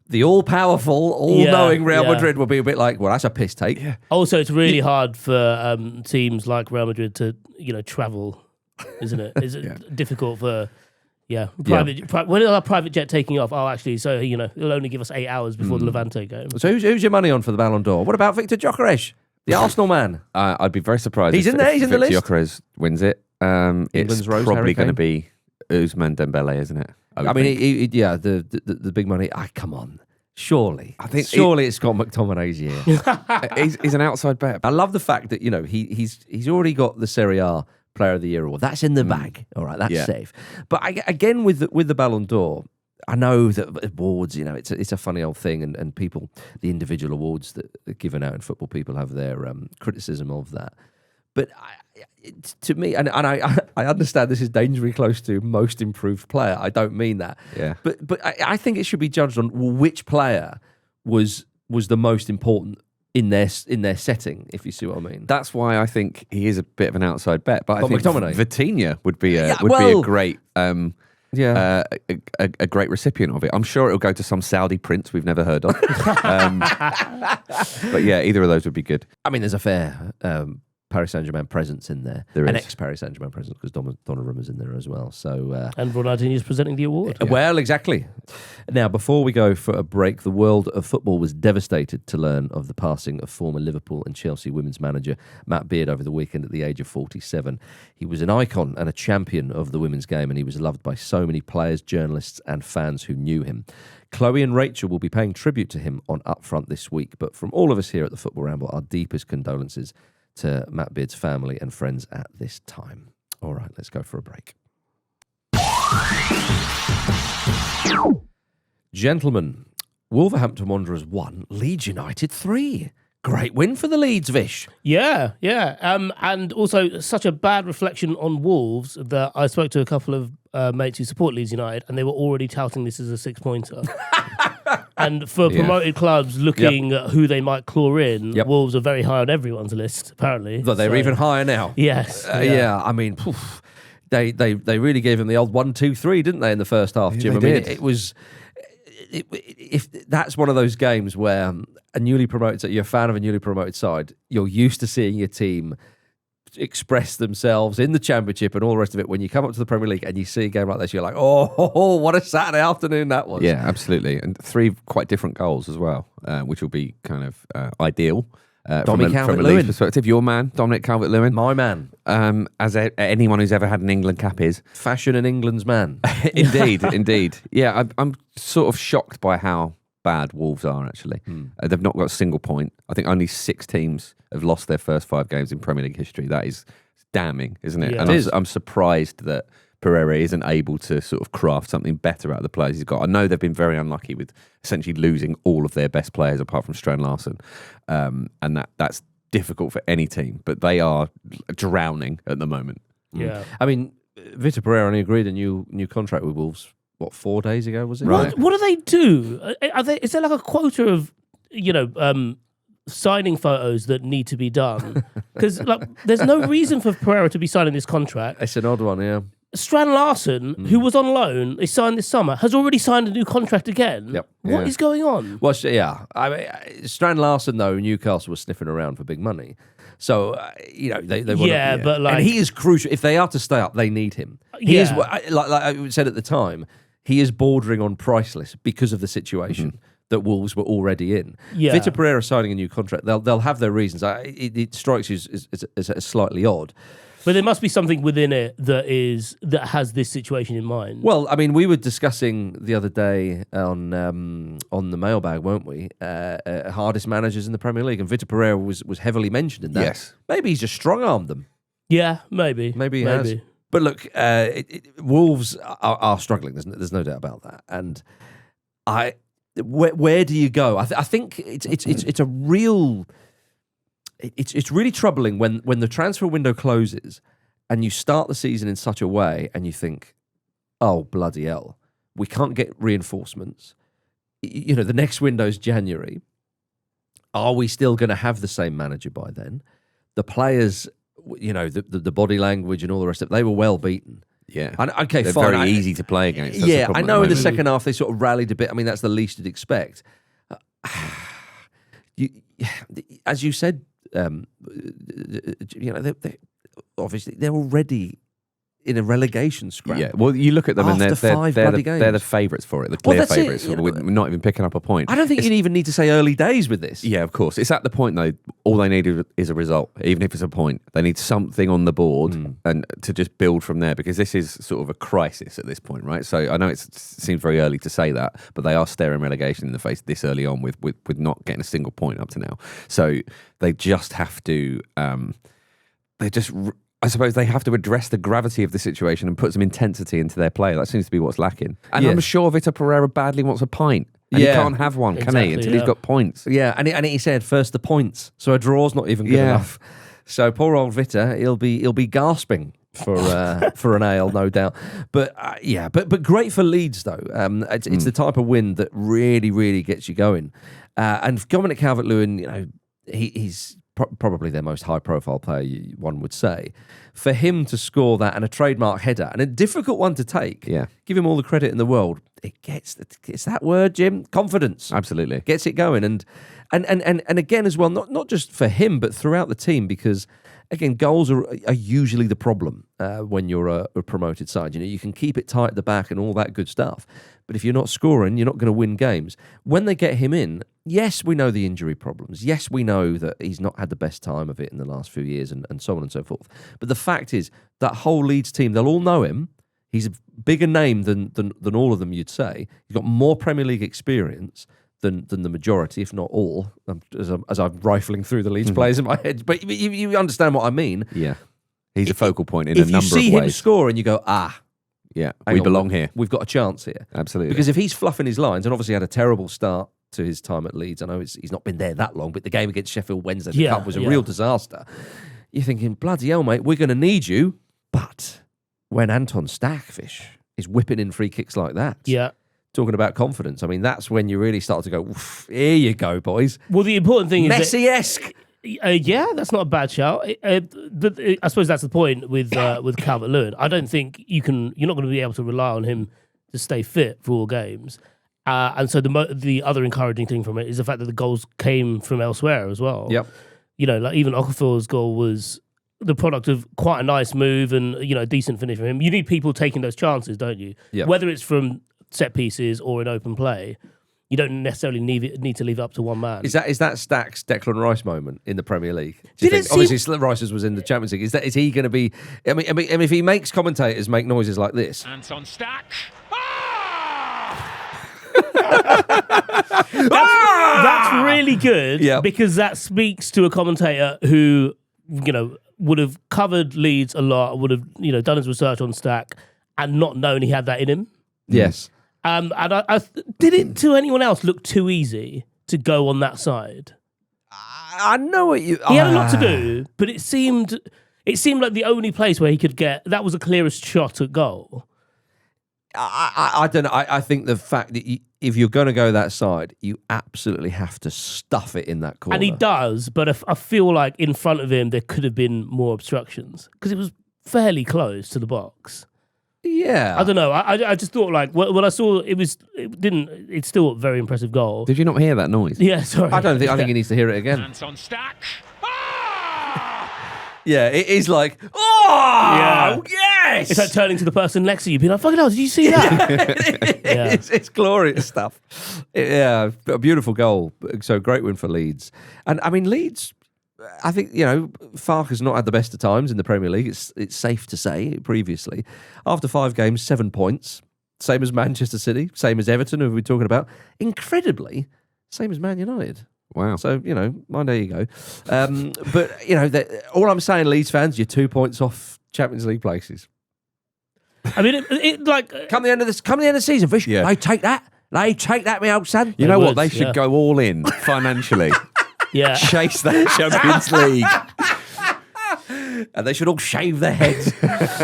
the all-powerful, all-knowing Real Madrid will be a bit like, well, that's a piss take. Yeah. Also, it's really hard for teams like Real Madrid to, travel, isn't it? Is it difficult for... Yeah, when is our private jet taking off? Oh, actually, so it'll only give us 8 hours before the Levante game. So who's your money on for the Ballon d'Or? What about Victor Gyökeres, the Arsenal man? I'd be very surprised. He's in there. He's in the list. Gyökeres wins it. It's Rose, probably going to be Ousmane Dembele, isn't it? I mean, the big money. Come on, surely. I think it's Scott McTominay's year. he's an outside bet. I love the fact that he's already got the Serie A Player of the Year award. That's in the bag. All right, that's safe. But again, with the Ballon d'Or, I know that awards, it's a funny old thing, and people, the individual awards that are given out in football, people have their criticism of that. But to me, and I understand this is dangerously close to most improved player. I don't mean that. Yeah. But I think it should be judged on which player was the most important in their setting, if you see what I mean. That's why I think he is a bit of an outside bet. But I think McTominay. Vitinha would be a great a great recipient of it. I'm sure it'll go to some Saudi prince we've never heard of. But yeah, either of those would be good. I mean, there's a fair Paris Saint-Germain presence in there. There an is. ex-Paris Saint-Germain presence, because Donnarumma's in there as well. So and Ronaldinho is presenting the award. Well, exactly. Now, before we go for a break, the world of football was devastated to learn of the passing of former Liverpool and Chelsea women's manager Matt Beard over the weekend at the age of 47. He was an icon and a champion of the women's game, and he was loved by so many players, journalists and fans who knew him. Chloe and Rachel will be paying tribute to him on Upfront this week, but from all of us here at the Football Ramble, our deepest condolences to Matt Beard's family and friends at this time. All right, let's go for a break. Gentlemen, Wolverhampton Wanderers 1, Leeds United 3. Great win for the Leeds, Vish. Yeah. And also such a bad reflection on Wolves that I spoke to a couple of mates who support Leeds United, and they were already touting this as a 6-pointer. And for promoted clubs looking at who they might claw in, Wolves are very high on everyone's list, apparently. But they're even higher now. Yes. I mean, they really gave him the old 1-2-3, didn't they, in the first half, Jim? They mean, did. it was... If that's one of those games where you're a fan of a newly promoted side, you're used to seeing your team express themselves in the Championship and all the rest of it. When you come up to the Premier League and you see a game like this, you're like, oh, what a Saturday afternoon that was. Yeah, absolutely. And 3 quite different goals as well, which will be kind of ideal. From a Leeds perspective. Your man, Dominic Calvert-Lewin. My man. As anyone who's ever had an England cap is. Fashion in England's man. Indeed. Yeah, I'm sort of shocked by how bad Wolves are, actually. They've not got a single point. I think only 6 teams have lost their first 5 games in Premier League history. That is damning, isn't it? Yeah, and I'm surprised that Pereira isn't able to sort of craft something better out of the players he's got. I know they've been very unlucky with essentially losing all of their best players apart from Strand Larsen, and that's difficult for any team, but they are drowning at the moment. Yeah. I mean, Vitor Pereira only agreed a new contract with Wolves, 4 days ago, was it? Right. What do they do? Is there like a quota of, signing photos that need to be done? Because there's no reason for Pereira to be signing this contract. It's an odd one, yeah. Strand Larsen, who was on loan, is signed this summer, has already signed a new contract again. Yep. What is going on? Well, yeah. I mean, Strand Larsen, though, Newcastle was sniffing around for big money. So, they want to... But like... And he is crucial. If they are to stay up, they need him. He is, like I said at the time, he is bordering on priceless because of the situation. that Wolves were already in. Yeah. Vitor Pereira signing a new contract, they'll have their reasons. It strikes you as slightly odd. But there must be something within it that has this situation in mind. Well, I mean, we were discussing the other day on the mailbag, weren't we? Hardest managers in the Premier League, and Vitor Pereira was heavily mentioned in that. Yes. Maybe he's just strong-armed them. Yeah, maybe. Maybe he has. But look, Wolves are struggling. There's no doubt about that. And where do you go? I think it's a real. It's really troubling when the transfer window closes and you start the season in such a way and you think, oh, bloody hell, we can't get reinforcements. You know, the next window's January. Are we still going to have the same manager by then? The players, you know, the body language and all the rest of it, they were well beaten. Yeah. Okay, They're fine. very easy to play against. That's the Yeah, problem I know at in the moment. second half they sort of rallied a bit. I mean, that's the least you'd expect. As you said, you know, they obviously they're already in a relegation scrap. Yeah, well, you look at them and After they're 5 they're bloody the games. favourites for it, the Well, clear that's it, favourites. you know, We're not even picking up a point. I don't think you even need to say early days with this. Yeah, of course. It's at the point, though, all they need is a result, even if it's a point. They need something on the board and to just build from there, because this is sort of a crisis at this point, right? So I know it seems very early to say that, but they are staring relegation in the face this early on with not getting a single point up to now. So they just have to... I suppose they have to address the gravity of the situation and put some intensity into their play. That seems to be what's lacking. And I'm sure Vitor Pereira badly wants a pint. And he can't have one, can he? Until he's got points. Yeah, and he said first the points. So a draw's not even good enough. So poor old Vitor, he'll be gasping for an ale, no doubt. But but great for Leeds though. It's the type of win that really, really gets you going. And Dominic Calvert-Lewin, you know, he's probably their most high-profile player, one would say. For him to score that and a trademark header, and a difficult one to take, give him all the credit in the world. It's that word, Jim, confidence. Absolutely. Gets it going. And again as well, not just for him, but throughout the team, because, again, goals are usually the problem when you're a promoted side. You know, you can keep it tight at the back and all that good stuff. But if you're not scoring, you're not going to win games. When they get him in, yes, we know the injury problems. Yes, we know that he's not had the best time of it in the last few years and so on and so forth. But the fact is, that whole Leeds team, they'll all know him. He's a bigger name than all of them, you'd say. He's got more Premier League experience than the majority, if not all, as I'm rifling through the Leeds players in my head. But you understand what I mean. Yeah. He's a focal point in a number of ways. If you see him score and you go, yeah, we belong here. We've got a chance here. Absolutely. Because if he's fluffing his lines, and obviously had a terrible start to his time at Leeds, I know he's not been there that long, but the game against Sheffield Wednesday, the Cup, was a real disaster. You're thinking, bloody hell, mate, we're going to need you. But when Anton Vish is whipping in free kicks like that, talking about confidence, I mean, that's when you really start to go, here you go, boys. Well, the important thing is Messi-esque. That's not a bad shout. But I suppose that's the point with Calvert-Lewin. I don't think you're not going to be able to rely on him to stay fit for all games. And so the other encouraging thing from it is the fact that the goals came from elsewhere as well. Yep. You know, like even Okafor's goal was the product of quite a nice move and, you know, a decent finish from him. You need people taking those chances, don't you? Yep. Whether it's from set pieces or in open play. You don't necessarily need to leave it up to one man. Is that Stack's Declan Rice moment in the Premier League? Did Obviously, Rice was in the Champions League. Is he going to be? I mean, if he makes commentators make noises like this, Anton Stack. That's really good because that speaks to a commentator who, you know, would have covered Leeds a lot, would have, you know, done his research on Stack and not known he had that in him. Yes. And I did it to anyone else look too easy to go on that side? I know what you... He had a lot to do, but it seemed like the only place where he could get... That was the clearest shot at goal. I don't know. I think the fact that if you're going to go that side, you absolutely have to stuff it in that corner. And he does, but I feel like in front of him there could have been more obstructions because it was fairly close to the box. Yeah. I don't know. I just thought like when I saw it's still a very impressive goal. Did you not hear that noise? Yeah, sorry. I think he needs to hear it again. Anton Stack. Yeah, it is like, oh, Yes! It's like turning to the person next to you, being like, fucking hell, did you see that? Yeah. It's glorious stuff. Yeah, a beautiful goal. So great win for Leeds. And I mean, Leeds, I think, Farke has not had the best of times in the Premier League. It's safe to say previously. After 5 games, 7 points. Same as Manchester City, same as Everton, who we're talking about. Incredibly, same as Man United. Wow. So, mind how you go. But, all I'm saying, Leeds fans, you're 2 points off Champions League places. I mean, it Come the end of the season, Vish. Yeah. They take that, my old son. You know would, what? They should go all in financially. yeah. Chase that Champions League. And they should all shave their heads.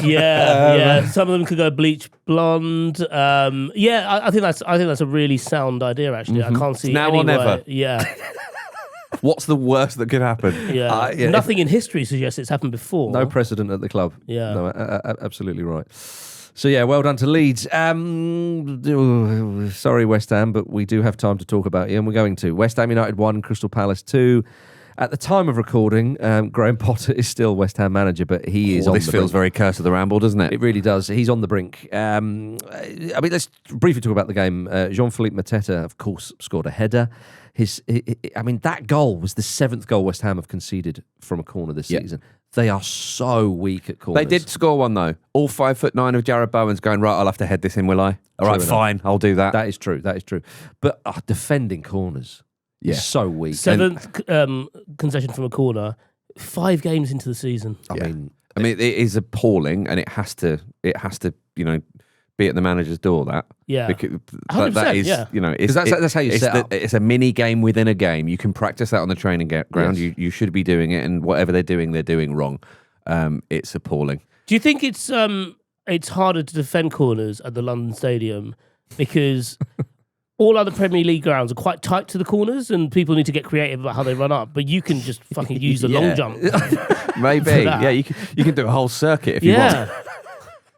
Yeah. Some of them could go bleach blonde. I think that's a really sound idea. Actually, I can't see now any or never. way- Yeah, What's the worst that could happen? yeah. yeah, Nothing in history suggests it's happened before. No precedent at the club. Yeah. No, absolutely right. So, yeah, well done to Leeds. Sorry, West Ham, but we do have time to talk about you, and we're going to. West Ham United 1, Crystal Palace 2. At the time of recording, Graham Potter is still West Ham manager, but he is on the This feels brink. very Curse of the Ramble, doesn't it? It really does. He's on the brink. I mean, let's briefly talk about the game. Jean-Philippe Mateta, of course, scored a header. That goal was the 7th goal West Ham have conceded from a corner this season. They are so weak at corners. They did score one, though. All 5'9" of Jarrod Bowen's going, right, I'll have to head this in, will I? All right, enough. fine, I'll do that. That is true. But defending corners is so weak. 7th concession from a corner. 5 games into the season. I mean, it is appalling, and it has to, be at the manager's door. That because 100%, that is, yeah. That's how you set up. It's a mini game within a game. You can practice that on the training ground. Yes. You should be doing it, and whatever they're doing wrong. It's appalling. Do you think it's harder to defend corners at the London Stadium because all other Premier League grounds are quite tight to the corners, and people need to get creative about how they run up? But you can just fucking use the long jump. Maybe, yeah. You can do a whole circuit if you want.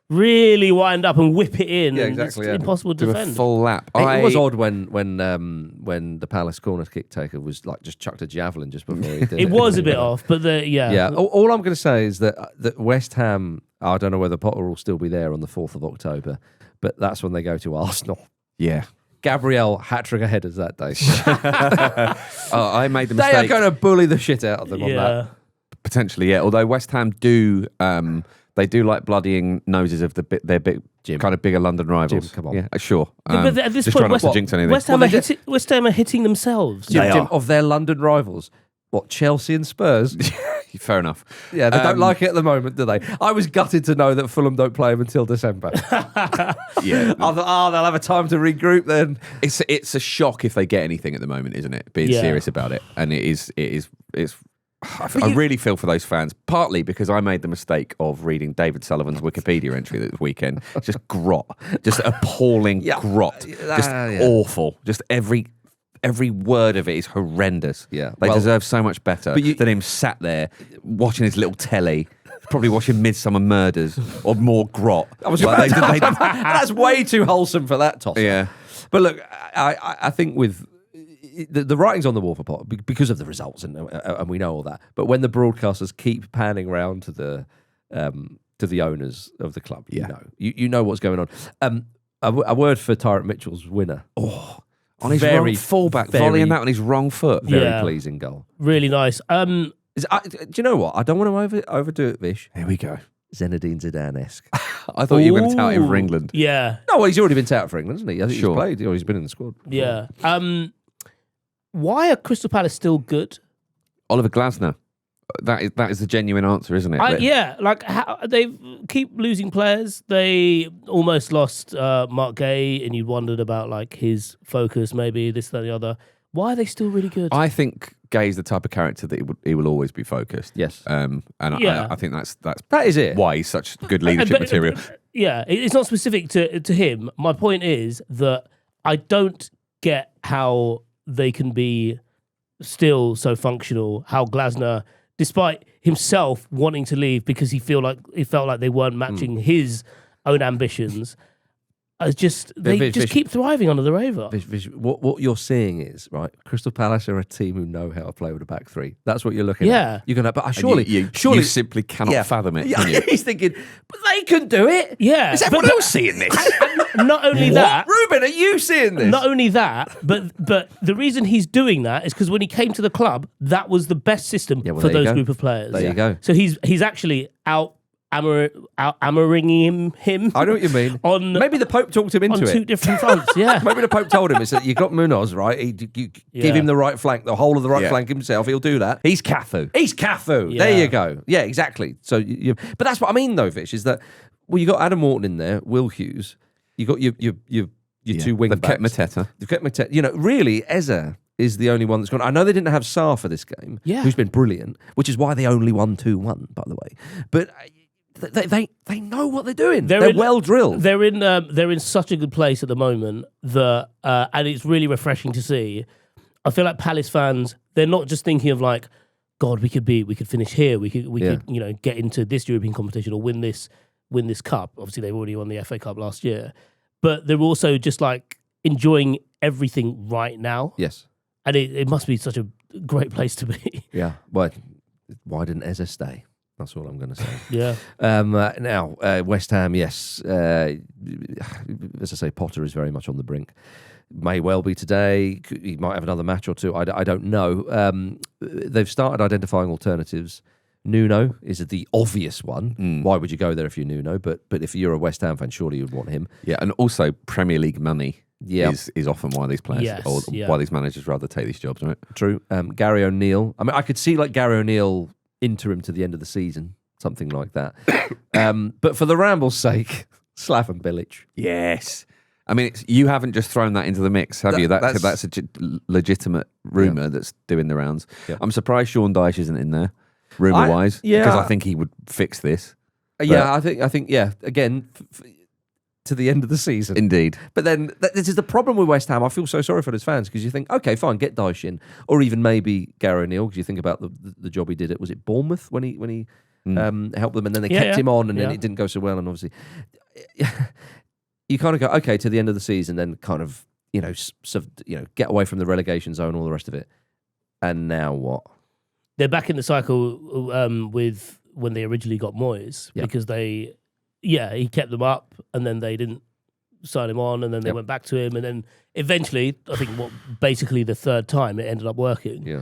Really wind up and whip it in. Yeah, and exactly, It's impossible to Do a defend. full lap. it was odd when the Palace corner kick taker was like just chucked a javelin just before he did it. It was a bit off, but Yeah. All I'm going to say is that West Ham, I don't know whether Potter will still be there on the 4th of October, but that's when they go to Arsenal. Yeah. Gabriel hat-trick headers that day. I made the They mistake. are going to bully the shit out of them on that. Potentially, yeah. Although West Ham do, they do like bloodying noses of their big, Jim. kind of bigger London rivals. Jim, come on. Yeah, sure. But at this just point, try not to jinx anything. West Ham are hitting themselves. Jim, of their London rivals. What, Chelsea and Spurs? Fair enough. Yeah, they don't like it at the moment, do they? I was gutted to know that Fulham don't play them until December. Yeah, I thought, they'll have a time to regroup then. it's a shock if they get anything at the moment, isn't it? Being serious about it, and it's. I really feel for those fans, partly because I made the mistake of reading David Sullivan's Wikipedia entry this weekend. Just grot, just appalling grot, just awful. Just every word of it is horrendous. Yeah. They Well, deserve so much better than him sat there watching his little telly, probably watching Midsummer Murders or more grot. That's way too wholesome for that toss. Yeah. But look, I think with the writing's on the wall for Potter because of the results, and we know all that. But when the broadcasters keep panning round to the owners of the club, you know what's going on. A word for Tyrant Mitchell's winner. On his wrong fullback, volleying that on his wrong foot. Very pleasing goal. Really nice. Do you know what? I don't want to overdo it, Vish. Here we go. Zinedine Zidane-esque. I thought you were going to tout him for England. Yeah. No, well, he's already been touted for England, hasn't he? I think Sure. he's played. He's been in the squad. Yeah. Why are Crystal Palace still good? Oliver Glasner. That is the genuine answer, isn't it? How they keep losing players. They almost lost Mark Gay, and you wondered about like his focus, maybe this, that, and the other. Why are they still really good? I think Gay's the type of character that he will always be focused. Yes. And Yeah. I think That is it. why he's such good leadership material. It's not specific to him. My point is that I don't get how they can be still so functional. How Glasner, despite himself wanting to leave because he felt like they weren't matching his own ambitions. They Vish, keep thriving under the radar. Vish, what you're seeing is, right, Crystal Palace are a team who know how to play with a back three. That's what you're looking at. You're gonna, but surely you simply cannot fathom it. Can you? He's thinking, but they can do it. Yeah. Is everyone else seeing this? Not only that, Ruben, are you seeing this? Not only that, but the reason he's doing that is because when he came to the club, that was the best system for those group of players. There you go. So he's actually out hammering him. I know what you mean. Maybe the Pope talked him into on it. two different fronts. Yeah. Maybe the Pope told him, you got Munoz, right? You give him the right flank, the whole of the right flank himself. He'll do that. He's Cafu. Yeah. There you go. Yeah, exactly. So, but that's what I mean, though, Vish, is that you got Adam Morton in there, Will Hughes. You got your two wing backs. They've kept Mateta. Really, Eze is the only one that's gone. I know they didn't have Sarr for this game, who's been brilliant, which is why they only won 2-1, by the way. But they know what they're doing. They're well drilled. They're in such a good place at the moment that and it's really refreshing to see. I feel like Palace fans, they're not just thinking of like, God, we could finish here. We could get into this European competition or win this cup. Obviously, they've already won the FA Cup last year, but they're also just like enjoying everything right now. Yes, and it must be such a great place to be. Yeah. Why didn't Eze stay? That's all I'm going to say. Yeah. Now, West Ham, yes. As I say, Potter is very much on the brink. May well be today. He might have another match or two. I don't know. They've started identifying alternatives. Nuno is the obvious one. Why would you go there if you're Nuno? But if you're a West Ham fan, surely you'd want him. Yeah, and also Premier League money is often why these players why these managers rather take these jobs, right? True. Gary O'Neill. I mean, I could see like Gary O'Neill interim to the end of the season, something like that. But for the Ramble's sake, Slaven Bilic. Yes. I mean, you haven't just thrown that into the mix, have you? That's a legitimate rumour that's doing the rounds. Yeah. I'm surprised Sean Dyche isn't in there, rumour-wise, because I think he would fix this. Yeah, I think, again, to the end of the season. Indeed. But then, this is the problem with West Ham. I feel so sorry for his fans, because you think, okay, fine, get Dyche in, or even maybe Gary O'Neill, because you think about the job he did at, was it Bournemouth, when he helped them, and then they kept him on, and then it didn't go so well, and obviously... You kind of go, okay, to the end of the season, then kind of, get away from the relegation zone, all the rest of it. And now what? They're back in the cycle with when they originally got Moyes, because he kept them up, and then they didn't sign him on, and then they went back to him, and then eventually, I think basically the third time, it ended up working. Yeah.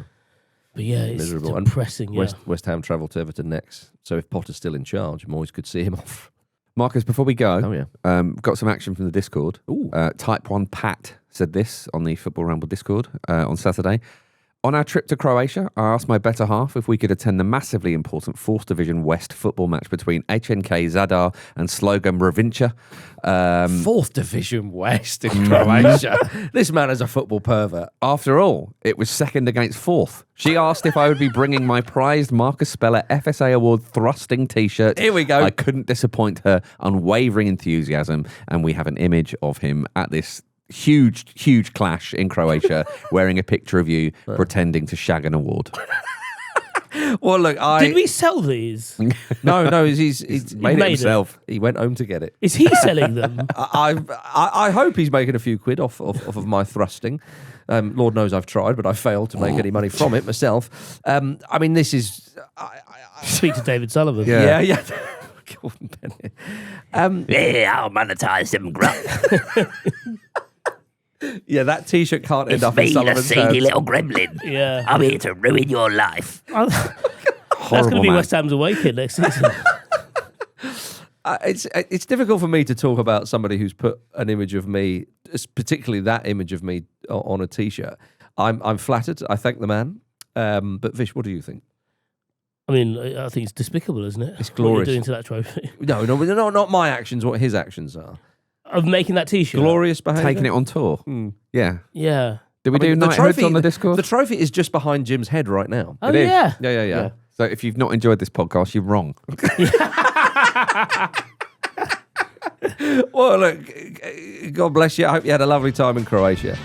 But it's miserable. Depressing. West Ham travel to Everton next. So if Potter's still in charge, Moyes could see him off. Marcus, before we go, got some action from the Discord. Type 1 Pat said this on the Football Ramble Discord on Saturday. On our trip to Croatia, I asked my better half if we could attend the massively important 4th Division West football match between HNK Zadar and Slogan Mravinca. 4th Division West in Croatia. This man is a football pervert. After all, it was 2nd against 4th. She asked if I would be bringing my prized Marcus Speller FSA Award thrusting T-shirt. Here we go. I couldn't disappoint her unwavering enthusiasm, and we have an image of him at this huge clash in Croatia wearing a picture of you pretending to shag an award. Well, look, did we sell these? No, he's made it himself. He went home to get it. Is he selling them? I hope he's making a few quid off of my thrusting. Lord knows I've tried, but I failed to make any money from it myself. I mean, this is... Speak to David Sullivan. Yeah. I'll monetize them grunt. Yeah, that T-shirt can't end It's up me, in the Sullivan's seedy hands. little gremlin. Yeah. I'm here to ruin your life. That's going to be man. West Ham's awakening next season. It's difficult for me to talk about somebody who's put an image of me, particularly that image of me, on a T-shirt. I'm flattered. I thank the man. But Vish, what do you think? I mean, I think it's despicable, isn't it? It's glorious. What you're doing to that trophy. No, not my actions. What his actions are. Of making that T-shirt. Glorious behaviour. Taking it on tour. Yeah. Yeah. Did we do Knighthoods on the Discord? The trophy is just behind Jim's head right now. Oh, It is. yeah. Yeah. So if you've not enjoyed this podcast, you're wrong. Well, look, God bless you. I hope you had a lovely time in Croatia.